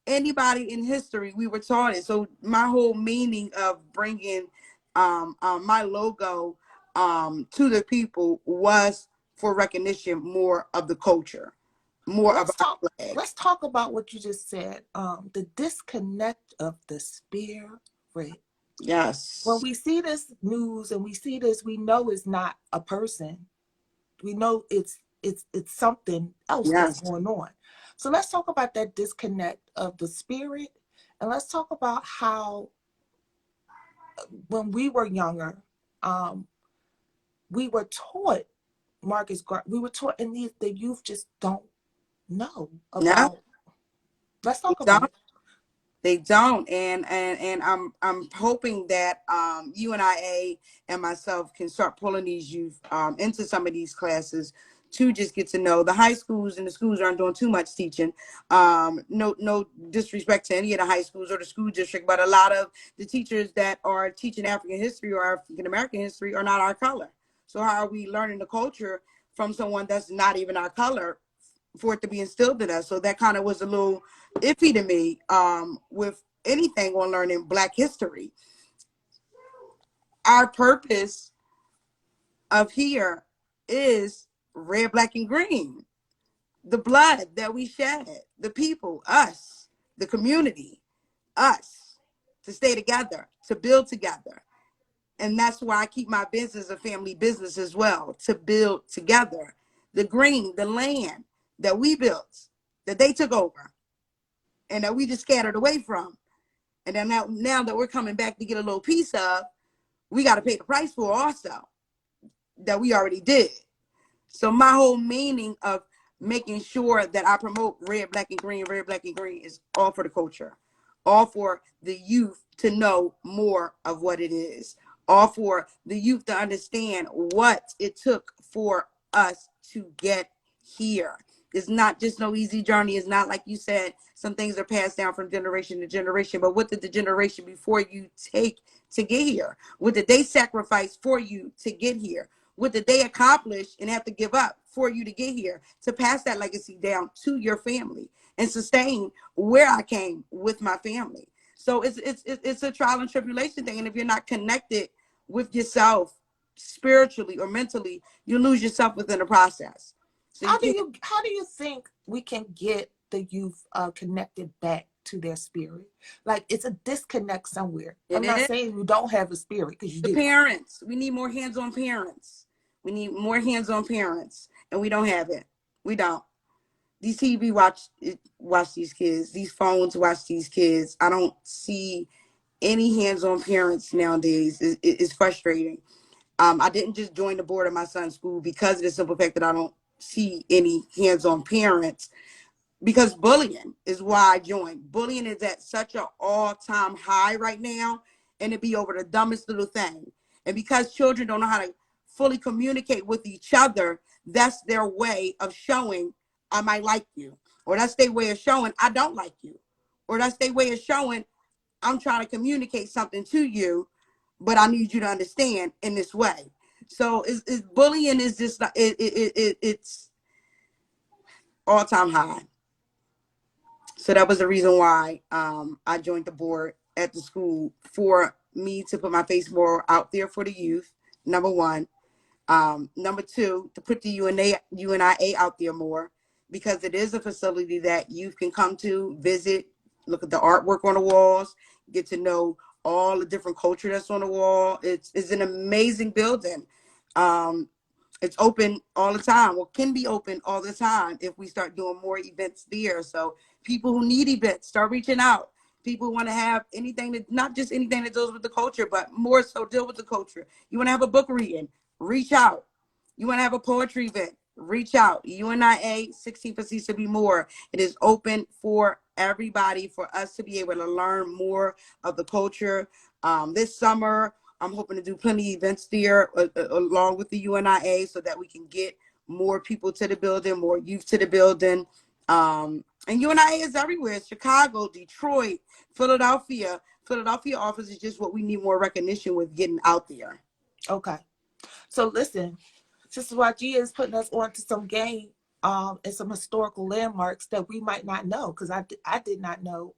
anybody in history, we were taught it. So my whole meaning of bringing my logo to the people was for recognition more of the culture, more of our flag. Let's talk about what you just said. The disconnect of the spirit. Yes. When we see this news and we see this, we know it's not a person. We know it's something else that's Yes. going on. So let's talk about that disconnect of the spirit, and let's talk about how when we were younger, we were taught Marcus Garvey. We were taught, and the youth just don't know No, about. Let's they talk about don't. it. They don't, and I'm hoping that UNIA and myself can start pulling these youth into some of these classes to just get to know. The high schools and the schools aren't doing too much teaching. No disrespect to any of the high schools or the school district, but a lot of the teachers that are teaching African history or African American history are not our color. So how are we learning the culture from someone that's not even our color for it to be instilled in us? So that kind of was a little iffy to me with anything on learning Black history. Our purpose of here is red, black, and green. The blood that we shed, the people, us, the community, us, to stay together, to build together. And that's why I keep my business a family business as well, to build together. The green, the land that we built, that they took over, and that we just scattered away from. And then now that we're coming back to get a little piece of, we got to pay the price for also, that we already did. So my whole meaning of making sure that I promote red, black, and green is all for the culture, all for the youth to know more of what it is, all for the youth to understand what it took for us to get here. It's not just no easy journey. It's not like you said, some things are passed down from generation to generation, but what did the generation before you take to get here? What did they sacrifice for you to get here? What did they accomplish and have to give up for you to get here, to pass that legacy down to your family and sustain where I came with my family? So it's a trial and tribulation thing. And if you're not connected with yourself spiritually or mentally, you lose yourself within the process. So How do you think we can get the youth connected back to their spirit? Like, it's a disconnect somewhere. I'm not saying you don't have a spirit, because you the do. parents, we need more hands-on parents. We need more hands-on parents, and we don't have it. We don't. These TV watch these kids. These phones watch these kids. I don't see any hands-on parents nowadays. It's frustrating. I didn't just join the board of my son's school because of the simple fact that I don't see any hands-on parents. Because bullying is why I joined. Bullying is at such an all-time high right now, and it be over the dumbest little thing. And because children don't know how to fully communicate with each other, that's their way of showing I might like you, or that's their way of showing I don't like you, or that's their way of showing I'm trying to communicate something to you, but I need you to understand in this way. So it's bullying is just it's all-time high. So that was the reason why I joined the board at the school, for me to put my face more out there for the youth, number one. Number two, to put the UNIA out there more, because it is a facility that youth can come to, visit, look at the artwork on the walls, get to know all the different culture that's on the wall. It's an amazing building. Um, it's open all the time, or can be open all the time if we start doing more events there. So people who need events, start reaching out. People who want to have anything that, not just anything that deals with the culture, but more so deal with the culture. You want to have a book reading, reach out. You want to have a poetry event, reach out. UNIA 16 for C to be more. It is open for everybody, for us to be able to learn more of the culture. This summer, I'm hoping to do plenty of events there along with the UNIA, so that we can get more people to the building, more youth to the building. And UNIA is everywhere. It's Chicago, Detroit, Philadelphia. Philadelphia office is just what we need more recognition with, getting out there. Okay. So listen, Sister Wajiyha is putting us on to some game and some historical landmarks that we might not know, because I did not know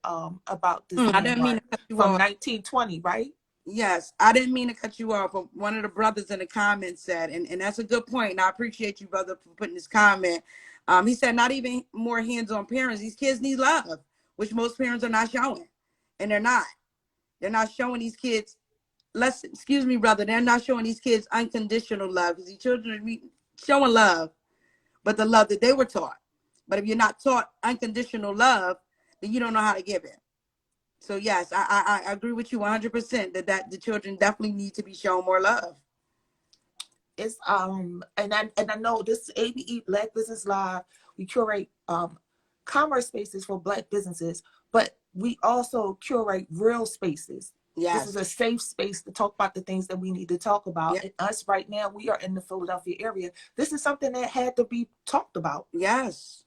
about this I didn't mean landmark to cut you from off. 1920, right? Yes, I didn't mean to cut you off, but one of the brothers in the comments said, and that's a good point, and I appreciate you, brother, for putting this comment. He said, not even more hands-on parents. These kids need love, which most parents are not showing. And they're not. They're not showing these kids, excuse me, brother, they're not showing these kids unconditional love, because these children are showing love, but the love that they were taught. But if you're not taught unconditional love, then you don't know how to give it. So yes, I agree with you 100% that the children definitely need to be shown more love. It's and I know this ABE Black Business Live. We curate commerce spaces for Black businesses, but we also curate real spaces. This is Yes. a safe space to talk about the things that we need to talk about. Yeah. And us right now, we are in the Philadelphia area. This is something that had to be talked about. Yes.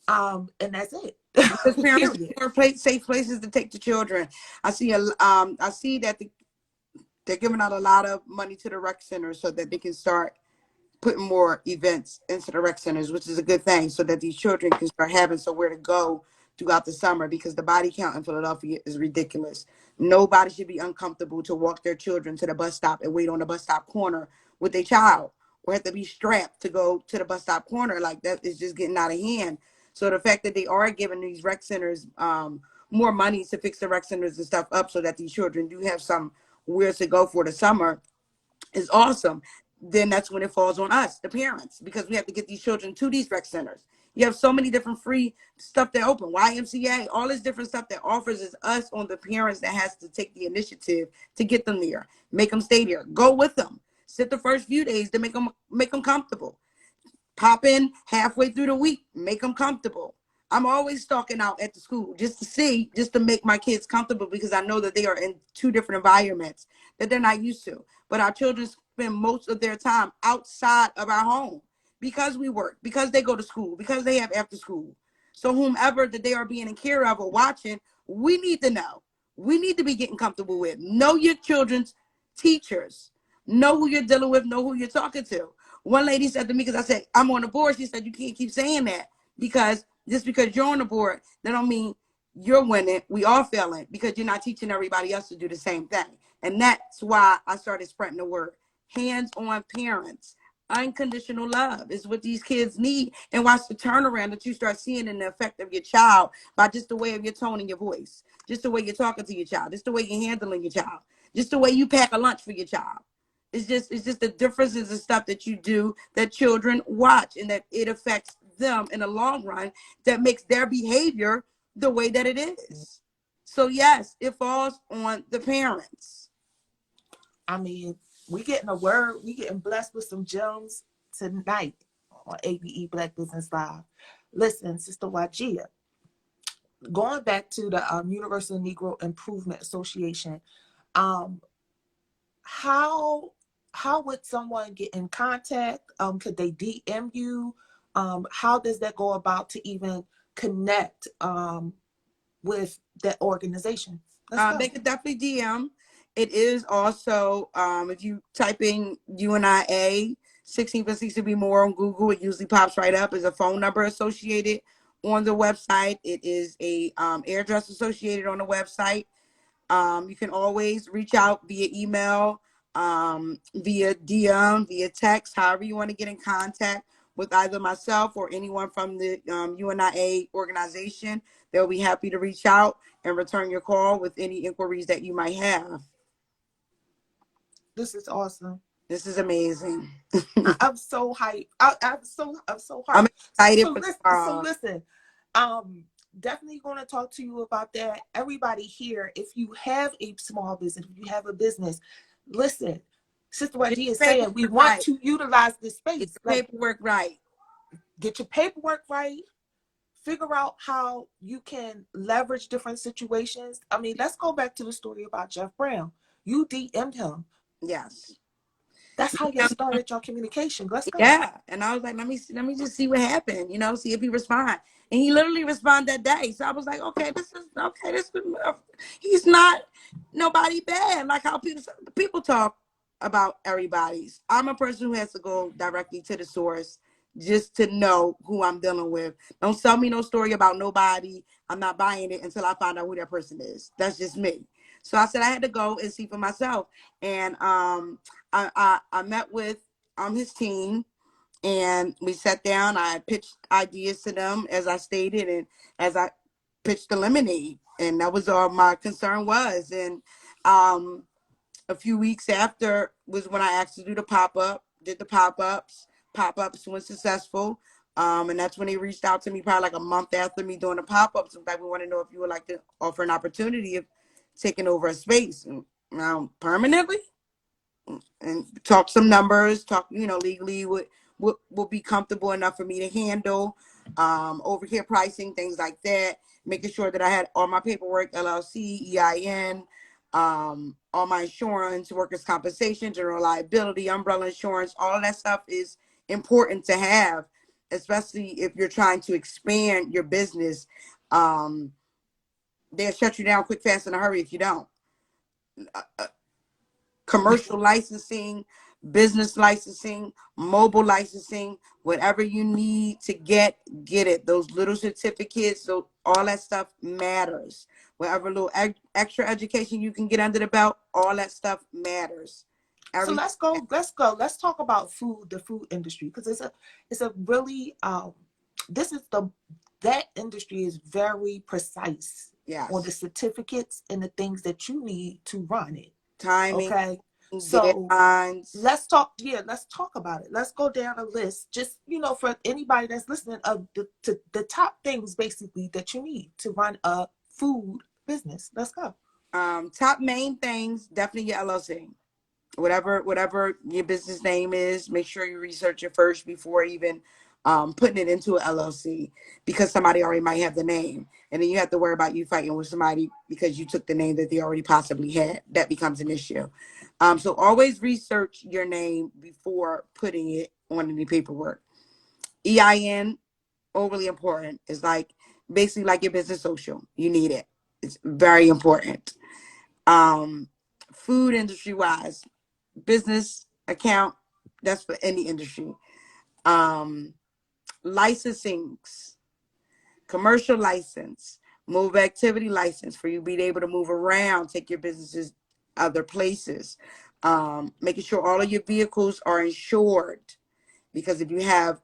And that's it. Because parents Period. need more safe places to take the children. I see that they're giving out a lot of money to the rec centers so that they can start putting more events into the rec centers, which is a good thing, so that these children can start having somewhere to go throughout the summer, because the body count in Philadelphia is ridiculous. Nobody should be uncomfortable to walk their children to the bus stop and wait on the bus stop corner with their child, or have to be strapped to go to the bus stop corner. Like, that is just getting out of hand. So the fact that they are giving these rec centers more money to fix the rec centers and stuff up, so that these children do have some where to go for the summer, is awesome. Then that's when it falls on us, the parents, because we have to get these children to these rec centers. You have so many different free stuff that open, YMCA, all this different stuff that offers. Is us on the parents that has to take the initiative to get them there, make them stay there, go with them, sit the first few days to make them comfortable. Pop in halfway through the week, make them comfortable. I'm always stalking out at the school just to make my kids comfortable, because I know that they are in two different environments that they're not used to. But our children spend most of their time outside of our home, because we work, because they go to school, because they have after school. So whomever that they are being in care of or watching, we need to know. We need to be getting comfortable with. Know your children's teachers. Know who you're dealing with. Know who you're talking to. One lady said to me, because I said, I'm on the board, she said, you can't keep saying that, because just because you're on the board, that don't mean you're winning. We all failing, because you're not teaching everybody else to do the same thing. And that's why I started spreading the word. Hands-on parents. Unconditional love is what these kids need. And watch the turnaround that you start seeing in the effect of your child, by just the way of your tone and your voice, just the way you're talking to your child, just the way you're handling your child, just the way you pack a lunch for your child. It's just the differences and stuff that you do that children watch, and that it affects them in the long run, that makes their behavior the way that it is. So yes, it falls on the parents. I mean, we getting a word, we getting blessed with some gems tonight on ABE Black Business Live. Listen, Sister Wajiyah, going back to the Universal Negro Improvement Association, um, how how would someone get in contact? Could they DM you? How does that go about to even connect with that organization? Let's They go. could definitely DM. It is also, if you type in UNIA 16 to be more on Google, it usually pops right up as a phone number associated on the website. It is a address associated on the website. You can always reach out via email, via DM, via text, however you want to get in contact with either myself or anyone from the UNIA organization. They'll be happy to reach out and return your call with any inquiries that you might have. This is awesome. This is amazing. I'm so hyped. I'm so I'm hyped. excited So for listen, tomorrow. definitely going to talk to you about that. Everybody here, if you have a small business, if you have a business, listen. Sister Get Wajiyah is your saying we paperwork want right. to utilize this Get space. your Like, paperwork right. get your paperwork right. Figure out how you can leverage different situations. I mean, let's go back to the story about Jeff Brown. You DM'd him. Yes. That's how you started your communication. Let's go. Yeah, and I was like, let me just see what happened, see if he respond. And he literally responded that day. So I was like, okay, this is okay. He's not nobody bad. Like how people talk about everybody's. I'm a person who has to go directly to the source just to know who I'm dealing with. Don't sell me no story about nobody. I'm not buying it until I find out who that person is. That's just me. So I said I had to go and see for myself. And I met with his team, and we sat down. I pitched ideas to them as I stated, and as I pitched the lemonade, and that was all my concern was. And um, a few weeks after was when I asked to do the pop up. Did the pop ups? Pop ups went successful. And that's when they reached out to me probably like a month after me doing the pop ups. In fact, we want to know if you would like to offer an opportunity of taking over a space permanently, and talk some numbers, talk, legally what will be comfortable enough for me to handle, overhead pricing, things like that, making sure that I had all my paperwork, LLC, EIN, all my insurance, workers' compensation, general liability, umbrella insurance, all of that stuff is important to have, especially if you're trying to expand your business. Um, they'll shut you down quick, fast, in a hurry if you don't. Commercial licensing, business licensing, mobile licensing, whatever you need to get it. Those little certificates, so all that stuff matters. Whatever little extra education you can get under the belt, all that stuff matters. So Everything. let's go. Let's go. Let's talk about food, the food industry, because it's a really this is the that industry is very precise on the Yes. certificates and the things that you need to run it. Timing, Okay, so deadlines. let's talk. Yeah, let's talk about it. Let's go down a list. Just for anybody that's listening, of the top things basically that you need to run a food business. Let's go. Top main things, definitely your LLC. Whatever your business name is, make sure you research it first before even putting it into an LLC, because somebody already might have the name, and then you have to worry about you fighting with somebody because you took the name that they already possibly had. That becomes an issue. So always research your name before putting it on any paperwork. EIN, overly important. It's like basically like your business social. You need it. It's very important. Um, Food industry wise, business account, that's for any industry. um Licensings, commercial license, move activity license for you to be able to move around, take your businesses other places. Making sure all of your vehicles are insured, because if you have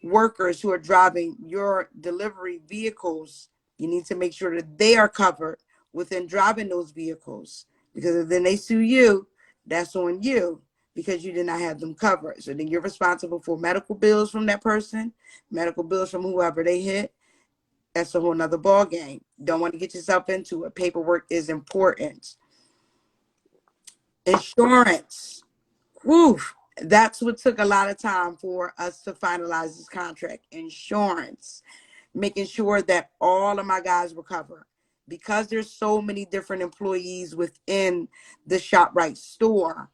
workers who are driving your delivery vehicles, you need to make sure that they are covered within driving those vehicles, because if then they sue you, That's on you because you did not have them covered. So then you're responsible for medical bills from that person, medical bills from whoever they hit. That's a whole nother ball game. Don't want to get yourself into it. Paperwork is important. Insurance. Whew. That's what took a lot of time for us to finalize this contract. Insurance. Making sure that all of my guys were covered. Because there's so many different employees within the Shoprite store,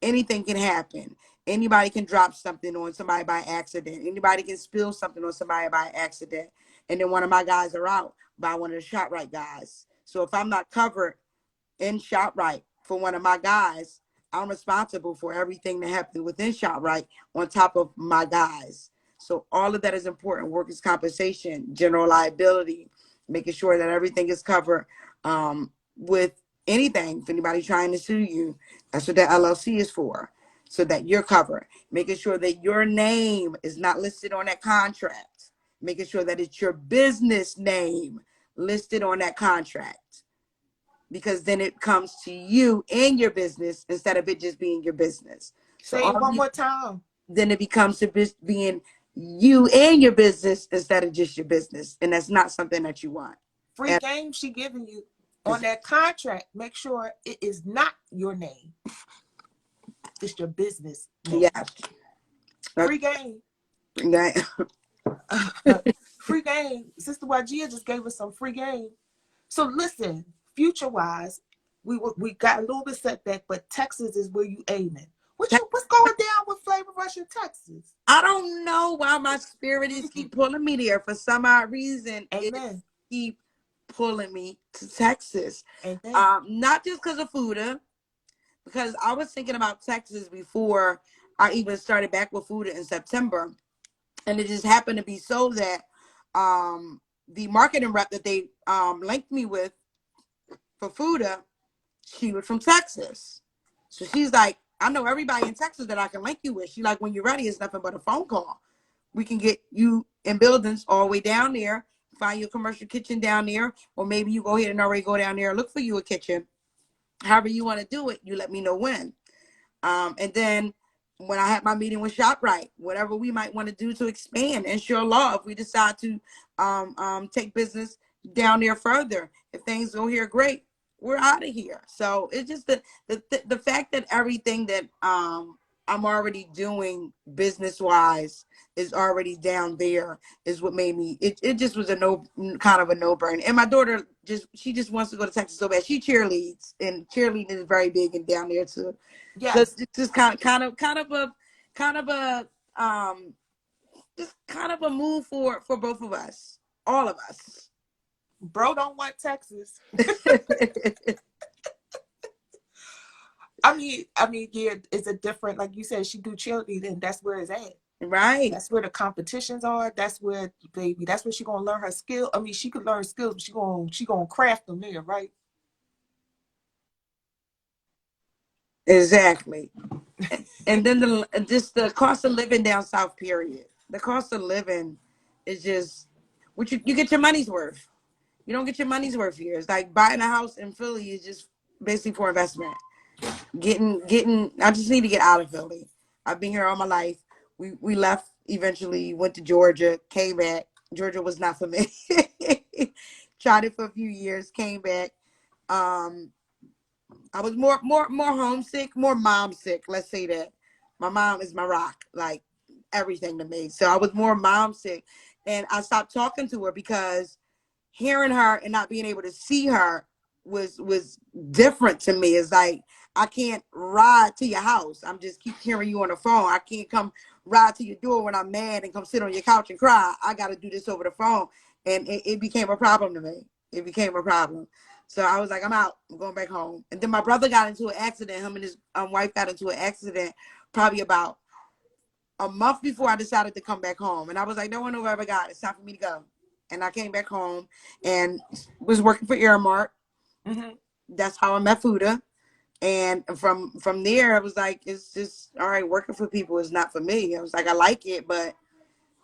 anything can happen. Anybody can drop something on somebody by accident. Anybody can spill something on somebody by accident. And then one of my guys are out by one of the Shoprite guys. So if I'm not covered in Shoprite for one of my guys, I'm responsible for everything that happens within Shoprite on top of my guys. So all of that is important. Workers' compensation, general liability, making sure that everything is covered with anything. If anybody's trying to sue you, that's what that LLC is for, so that you're covered. Making sure that your name is not listed on that contract. Making sure that it's your business name listed on that contract, because then it comes to you and your business instead of it just being your business. So Say it all one you, more time. then it becomes to being you and your business instead of just your business, and that's not something that you want. Free And game she giving you on that contract. Make sure it is not your name. It's your business name. yes, Free game. that, Free game. Sister Wajiyha just gave us some free game. So listen, future wise, we got a little bit setback, but Texas is where you aiming. What's going down with Flavor Rush in Texas? I don't know why my spirit is keep pulling me there. For some odd reason, it Amen. keep pulling me to Texas. Amen. Not just because of Fuda, because I was thinking about Texas before I even started back with Fuda in September. And it just happened to be so that the marketing rep that they linked me with for Fuda, she was from Texas. So she's like, I know everybody in Texas that I can link you with. She's like, when you're ready, it's nothing but a phone call. We can get you in buildings all the way down there, find you a commercial kitchen down there, or maybe you go ahead and already go down there and look for you a kitchen. However you want to do it, you let me know when. And then when I had my meeting with ShopRite, whatever we might want to do to expand, inshallah, if we decide to take business down there further, if things go here great, we're out of here. So it's just the fact that everything that I'm already doing business wise is already down there is what made me, it just was a kind of a no-brainer. And my daughter she just wants to go to Texas so bad. She cheerleads, and cheerleading is very big and down there too. So Yes. it's just um just kind of a move for both of us, all of us. Bro don't want Texas. I mean, yeah, it's a different, like you said, she do cheerleading, that's where it's at. Right. That's where the competitions are. That's where, baby, that's where she gonna learn her skill. I mean, she could learn skills, but she gonna craft them there, right? Exactly. And then the cost of living down south, period. The cost of living is just what you get your money's worth. You don't get your money's worth here. It's like buying a house in Philly is just basically for investment. Getting I just need to get out of Philly. I've been here all my life. We left eventually, went to Georgia, came back. Georgia was not for me. Tried it for a few years, came back. Um I was more homesick, more mom sick, let's say that. My mom is my rock, like everything to me. So I was more mom sick, and I stopped talking to her because hearing her and not being able to see her was different to me. It's like I can't ride to your house. I'm just keep hearing you on the phone. I can't come ride to your door when I'm mad and come sit on your couch and cry. I got to do this over the phone, and it became a problem to me. It became a problem. So I was like, I'm out. I'm going back home. And then my brother got into an accident. Him and his wife got into an accident probably about a month before I decided to come back home. And I was like, no one will ever got it. It's time for me to go. And I came back home and was working for Airmark. Mm-hmm. That's how I met Fuda. And from there, I was like, it's just, all right, working for people is not for me. I was like, I like it, but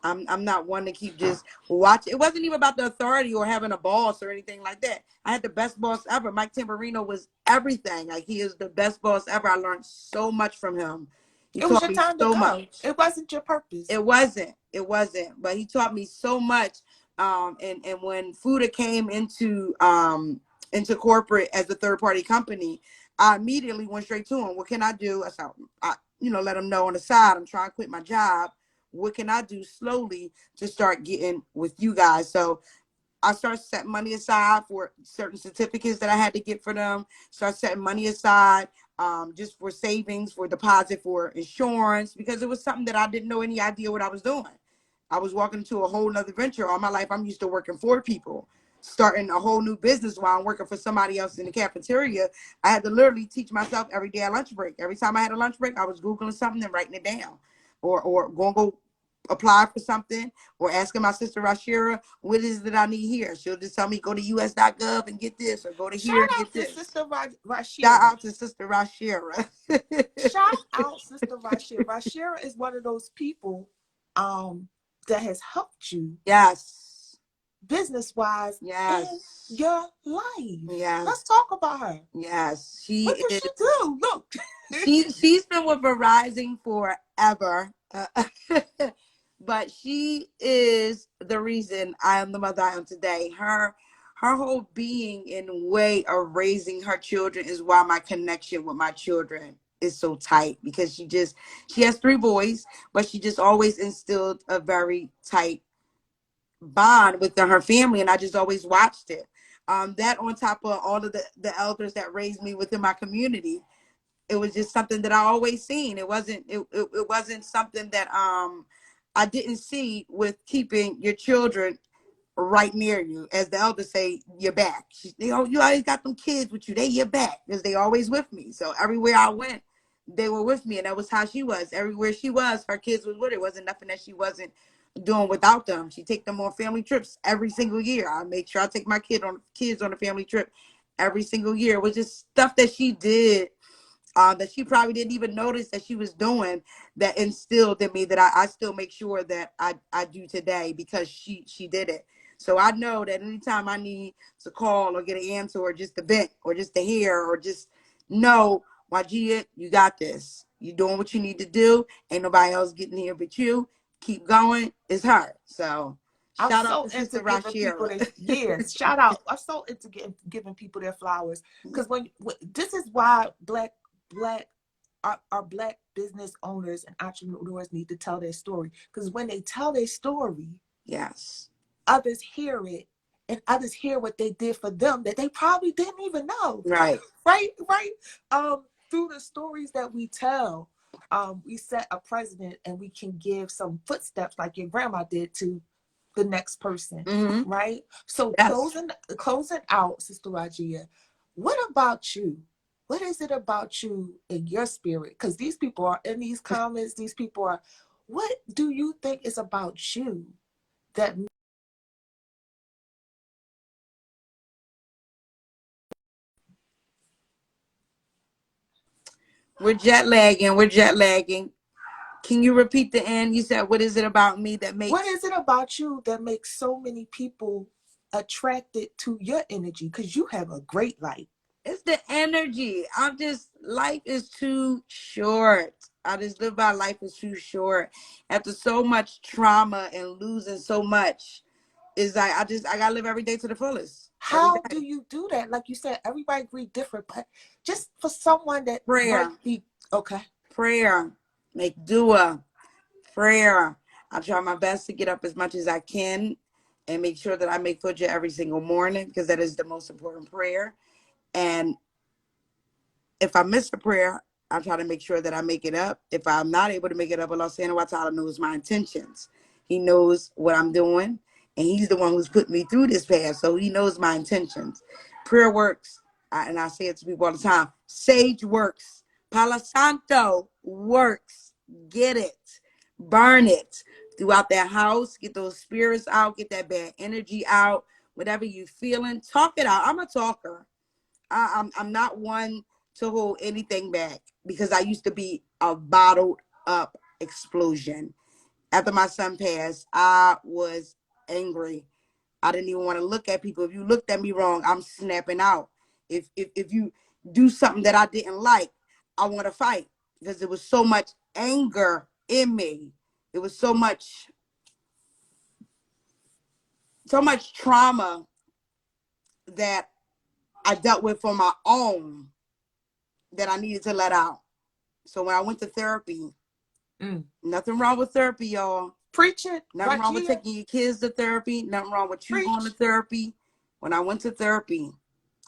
I'm not one to keep just watch. It wasn't even about the authority or having a boss or anything like that. I had the best boss ever. Mike Tamburino was everything. Like, he is the best boss ever. I learned so much from him. He It was taught your me time to so go. much. It wasn't your purpose. It wasn't. It wasn't. But he taught me so much. And when Fuda came into corporate as a third party company, I immediately went straight to him. What can I do? Let him know on the side, I'm trying to quit my job. What can I do slowly to start getting with you guys? So I started setting money aside for certain certificates that I had to get for them. Start setting money aside, just for savings, for deposit, for insurance, because it was something that I didn't know any idea what I was doing. I was walking into a whole nother venture. All my life, I'm used to working for people. Starting a whole new business while I'm working for somebody else in the cafeteria, I had to literally teach myself every day at lunch break. Every time I had a lunch break, I was Googling something and writing it down, or going to go apply for something, or asking my sister Rashira, what is it that I need here? She'll just tell me, go to us.gov and get this, or go to Shout here and out get to this. Sister Shout Rashira. out to Sister Rashira. Shout out Sister Rashira. Rashira is one of those people that has helped you Yes. business wise in Yes. your life. Yes. Let's talk about her. Yes. What She did is. she do? Look. She's been with Verizon forever. But she is the reason I am the mother I am today. Her whole being and way of raising her children is why my connection with my children is so tight, because she has 3 boys, but she just always instilled a very tight bond within her family, and I just always watched it. That on top of all of the elders that raised me within my community, it was just something that I always seen. It wasn't something that I didn't see with keeping your children right near you. As the elders say, your back. You always got them kids with you. They your back, because they always with me. So everywhere I went, they were with me, and that was how she was. Everywhere she was, her kids was with her. It wasn't nothing that she wasn't doing without them. She take them on family trips every single year. I make sure I take my kids on a family trip every single year. It was just stuff that she did, that she probably didn't even notice that she was doing, that instilled in me, that I still make sure that I do today, because she did it. So I know that anytime I need to call or get an answer, or just to vent, or just to hear, or just know, Wajiyha, you got this. You doing what you need to do. Ain't nobody else getting here but you. Keep going. It's her. So I'm shout out so to into Sister giving people Rashira. their, yes, shout out. I'm so into giving people their flowers, because when this is why black our black business owners and entrepreneurs need to tell their story, because when they tell their story, Yes. others hear it, and others hear what they did for them that they probably didn't even know. Right. Right. Through the stories that we tell, we set a precedent, and we can give some footsteps like your grandma did to the next person, Mm-hmm. right? So Yes. closing out, Sister Wajiyha, what about you? What is it about you in your spirit? Because these people are in these comments, these people are, what do you think is about you that We're jet lagging. We're jet lagging. Can you repeat the end? You said, what is it about me that what makes... is it about you that makes so many people attracted to your energy? Because you have a great light. It's the energy. Life is too short. I just live by, life is too short. After so much trauma and losing so much, is like, I gotta live every day to the fullest. Every How do day. you do that? Like you said, everybody agree different, but just for someone that Prayer. might be okay. Prayer. Make dua. Prayer. I try my best to get up as much as I can and make sure that I make fajr every single morning, because that is the most important prayer. And if I miss a prayer, I try to make sure that I make it up. If I'm not able to make it up, Allah subhanahu wa ta'ala knows my intentions. He knows what I'm doing, and he's the one who's put me through this path, so he knows my intentions. Prayer works, and I say it to people all the time. Sage works. Palo Santo works. Get it. Burn it throughout that house. Get those spirits out. Get that bad energy out. Whatever you feeling, talk it out. I'm a talker. I'm not one to hold anything back, because I used to be a bottled up explosion. After my son passed, I was angry. I didn't even want to look at people. If you looked at me wrong, I'm snapping out. If you do something that I didn't like, I want to fight, because there was so much anger in me. It was so much trauma that I dealt with on my own that I needed to let out. So when I went to therapy, nothing wrong with therapy, y'all. Preach it. Nothing wrong with Wajiyah. taking your kids to therapy. Nothing wrong with you going to Preach. therapy. When I went to therapy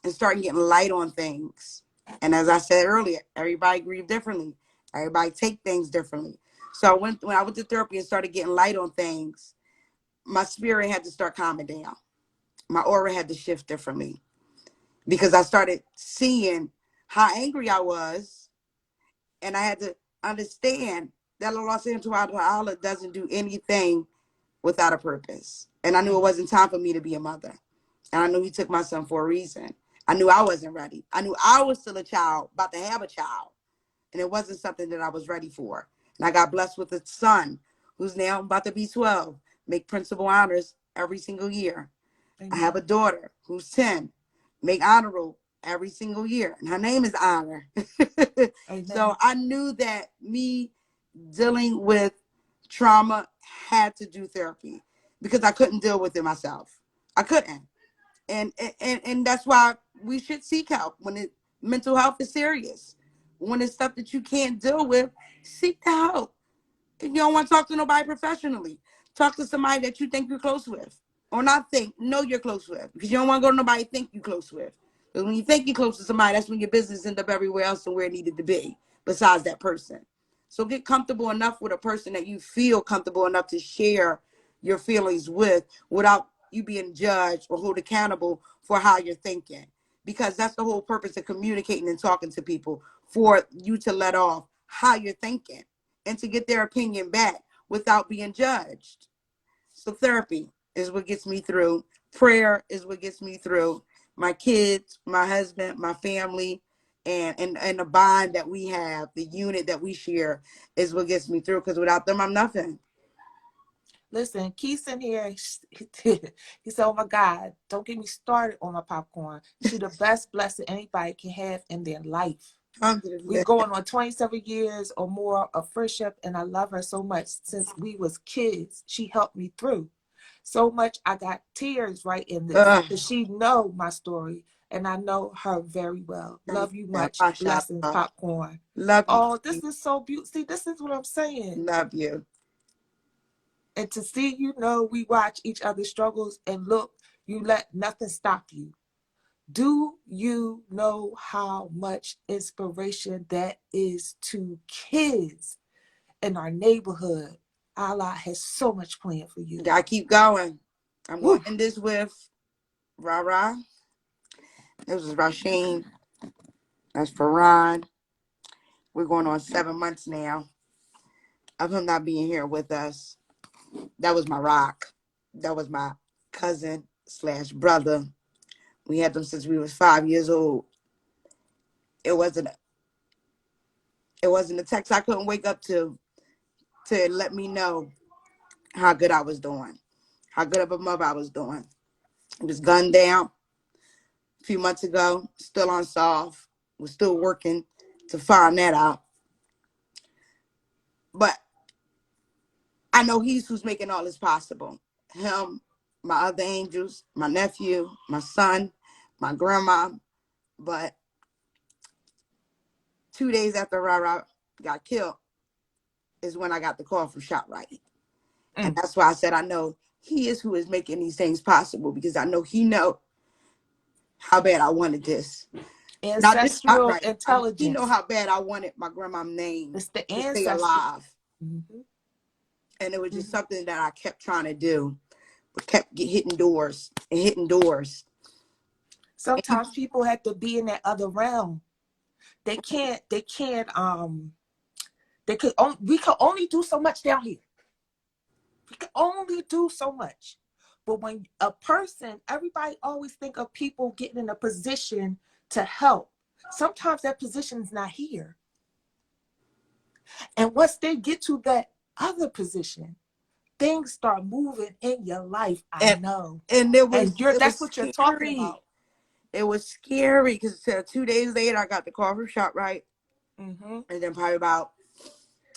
and started getting light on things, and as I said earlier, everybody grieve differently. Everybody take things differently. So when I went to therapy and started getting light on things, my spirit had to start calming down. My aura had to shift differently, because I started seeing how angry I was, and I had to understand that Allah subhanahu wa ta'ala doesn't do anything without a purpose. And I knew it wasn't time for me to be a mother. And I knew he took my son for a reason. I knew I wasn't ready. I knew I was still a child, about to have a child. And it wasn't something that I was ready for. And I got blessed with a son who's now about to be 12, make principal honors every single year. I have Amen. a daughter who's 10, make honor roll every single year. And her name is Honor. So Amen. I knew that me dealing with trauma had to do therapy, because I couldn't deal with it myself. I couldn't. And that's why we should seek help when mental health is serious. When it's stuff that you can't deal with, seek the help. If you don't want to talk to nobody professionally, talk to somebody that you think you're close with. Or not think, know you're close with. Because you don't want to go to nobody you think you're close with. Because when you think you're close to somebody, that's when your business end up everywhere else and where it needed to be, besides that person. So get comfortable enough with a person that you feel comfortable enough to share your feelings with, without you being judged or held accountable for how you're thinking. Because that's the whole purpose of communicating and talking to people, for you to let off how you're thinking and to get their opinion back without being judged. So therapy is what gets me through. Prayer is what gets me through. My kids, my husband, my family, and the bond that we have, the unit that we share, is what gets me through. Because without them, I'm nothing. Listen, Keith's in here. He said, "Oh my God, don't get me started on my popcorn. She the best blessing anybody can have in their life. We Alhamdulillah. going on 27 years or more of friendship, and I love her so much. Since we was kids, she helped me through so much. I got tears right in this, because she know my story, and I know her very well. Love you much. Blessings, MashaAllah. popcorn. Love you. Oh, this is so beautiful. See, this is what I'm saying. Love you. And to see, we watch each other's struggles, and look, you let nothing stop you. Do you know how much inspiration that is to kids in our neighborhood? Allah has so much planned for you. Gotta keep going. I'm going Woo. to end this with Rara. This is Rasheen. That's Farhan. We're going on 7 months now of him not being here with us. That was my rock. That was my cousin slash brother. We had them since we was 5 years old. It wasn't a text I couldn't wake up to let me know how good I was doing, how good of a mother I was doing. It was gunned down a few months ago, still unsolved. We're still working to find that out. But I know he's who's making all this possible. Him, my other angels, my nephew, my son, my grandma. But 2 days after Rara got killed is when I got the call from Shoprite. And Mm. that's why I said I know he is who is making these things possible, because I know he know how bad I wanted this. Not just Ancestral Shoprite. I know he know intelligence. how bad I wanted my grandma's name It's the to stay ancestry. alive. Mm-hmm. And it was just Mm-hmm. something that I kept trying to do, but kept hitting doors and hitting doors. And Sometimes people have to be in that other realm. They can't, we can only do so much down here. We can only do so much. But when a person, everybody always think of people getting in a position to help. Sometimes that position is not here. And once they get to that other position, things start moving in your life. I and know. and And it that's was what you're talking scary. about. It was scary because 2 days later I got the call from Shoprite, Mm-hmm. and then probably about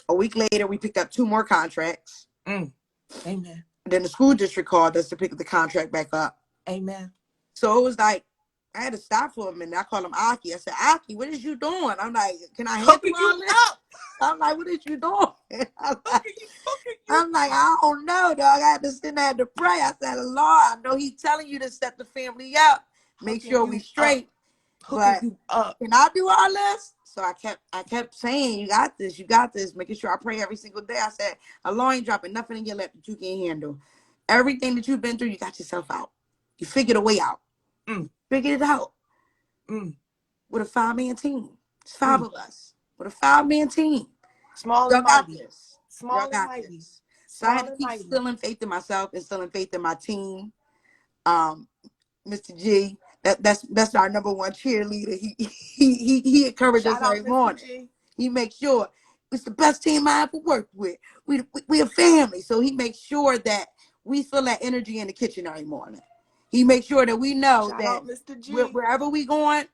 a week later we picked up 2 more contracts. Amen. Then the school district called us to pick the contract back up. Amen. So it was like I had to stop for a minute. I called him Aki. I said, Aki, what is you doing? I'm like, can I handle Hooking you all this? up. I'm like, what is you doing? Hooking you I'm like, up. I don't know, dog. I had to sit there and to pray. I said, Lord, I know He's telling you to set the family up, make Hooking sure we you up. straight. Hooking But you up. can I do all this? So I kept saying, you got this, making sure I pray every single day. I said, Allah ain't dropping nothing in your lap that you can't handle. Everything that you've been through, you got yourself out. You figured a way out. Mm, Figured it out mm, with a 5-man team. It's 5 mm. of us with a 5-man team. Small and Y'all got mighty. this. Y'all Small and got mighty. this. So I had Small to and keep mighty. instilling faith in myself, instilling faith in my team. Um, Mr. G, that's our number one cheerleader. He encouraged us Shout out every Mr. morning. G. He makes sure it's the best team I ever worked with. We a family, so he makes sure that we feel that energy in the kitchen every morning. He makes sure that we know Shout that out Mr. G. wherever we going,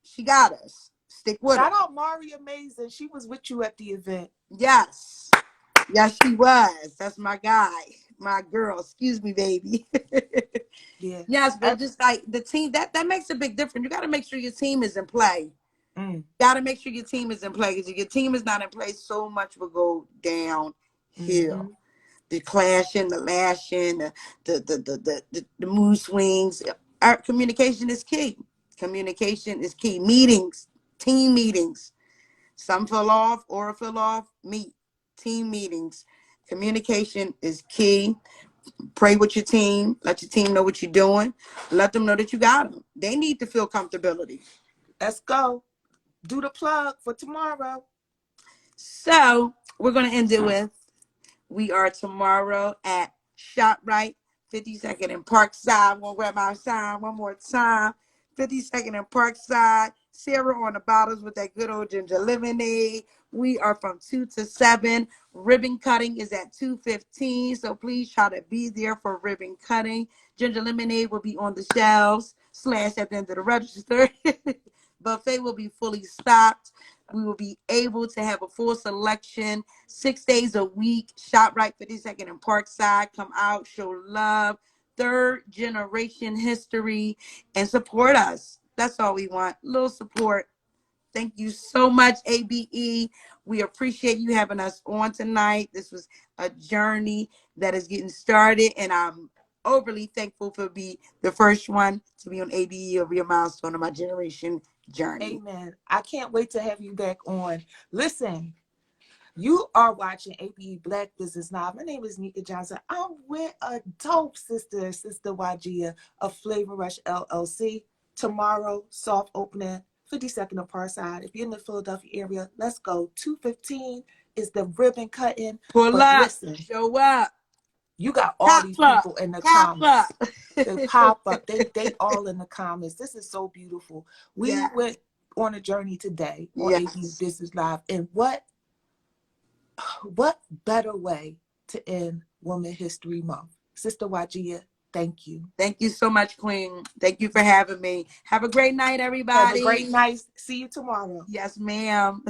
she got us. Stick with her. Shout out Mari Amazing. She was with you at the event. Yes. Yes, she was. That's my guy. My girl. Excuse me, baby. Yeah. Yes, but just like the team, that makes a big difference. You got to make sure your team is in play. Mm, Got to make sure your team is in play, because if your team is not in place, so much will go downhill. mm-hmm. The clashing, the lashing, the mood swings. Our communication is key. Communication is key. Meetings, team meetings. Some fell off, or fell off. Meet. Team meetings. Communication is key. Pray with your team. Let your team know what you're doing. Let them know that you got them. They need to feel comfortability. Let's go. Do the plug for tomorrow. So we're going to end it with, we are tomorrow at Shoprite, 52nd and Parkside. I'm going to grab my sign one more time. 52nd and Parkside. Sarah on the bottles with that good old ginger lemonade. We are from 2 to 7. Ribbon cutting is at 2:15. So please try to be there for ribbon cutting. Ginger lemonade will be on the shelves / at the end of the register. Buffet will be fully stocked. We will be able to have a full selection 6 days a week. Shoprite, 52nd and Parkside. Come out, show love, 3rd generation history, and support us. That's all we want. A little support. Thank you so much, ABE. We appreciate you having us on tonight. This was a journey that is getting started, and I'm overly thankful for be the first one to be on ABE of your milestone of my generation journey. Amen. I can't wait to have you back on. Listen, you are watching ABE Black Business Now. My name is Nika Johnson. I'm with a dope sister, Sister Wajiyha of Flavorush LLC. Tomorrow, soft opening, 52nd of Parkside. If you're in the Philadelphia area, let's go. 2:15 is the ribbon cutting. Pull But up, listen, show up, you got all pop these up, people in the pop up. comments. They pop up. They all in the comments. This is so beautiful. We Yeah, went on a journey today on ABE yes. Business Live, and what better way to end Women History Month? Sister Wajiyha, thank you. Thank you so much, Queen. Thank you for having me. Have a great night, Have a great everybody. night. See you tomorrow. Yes, ma'am.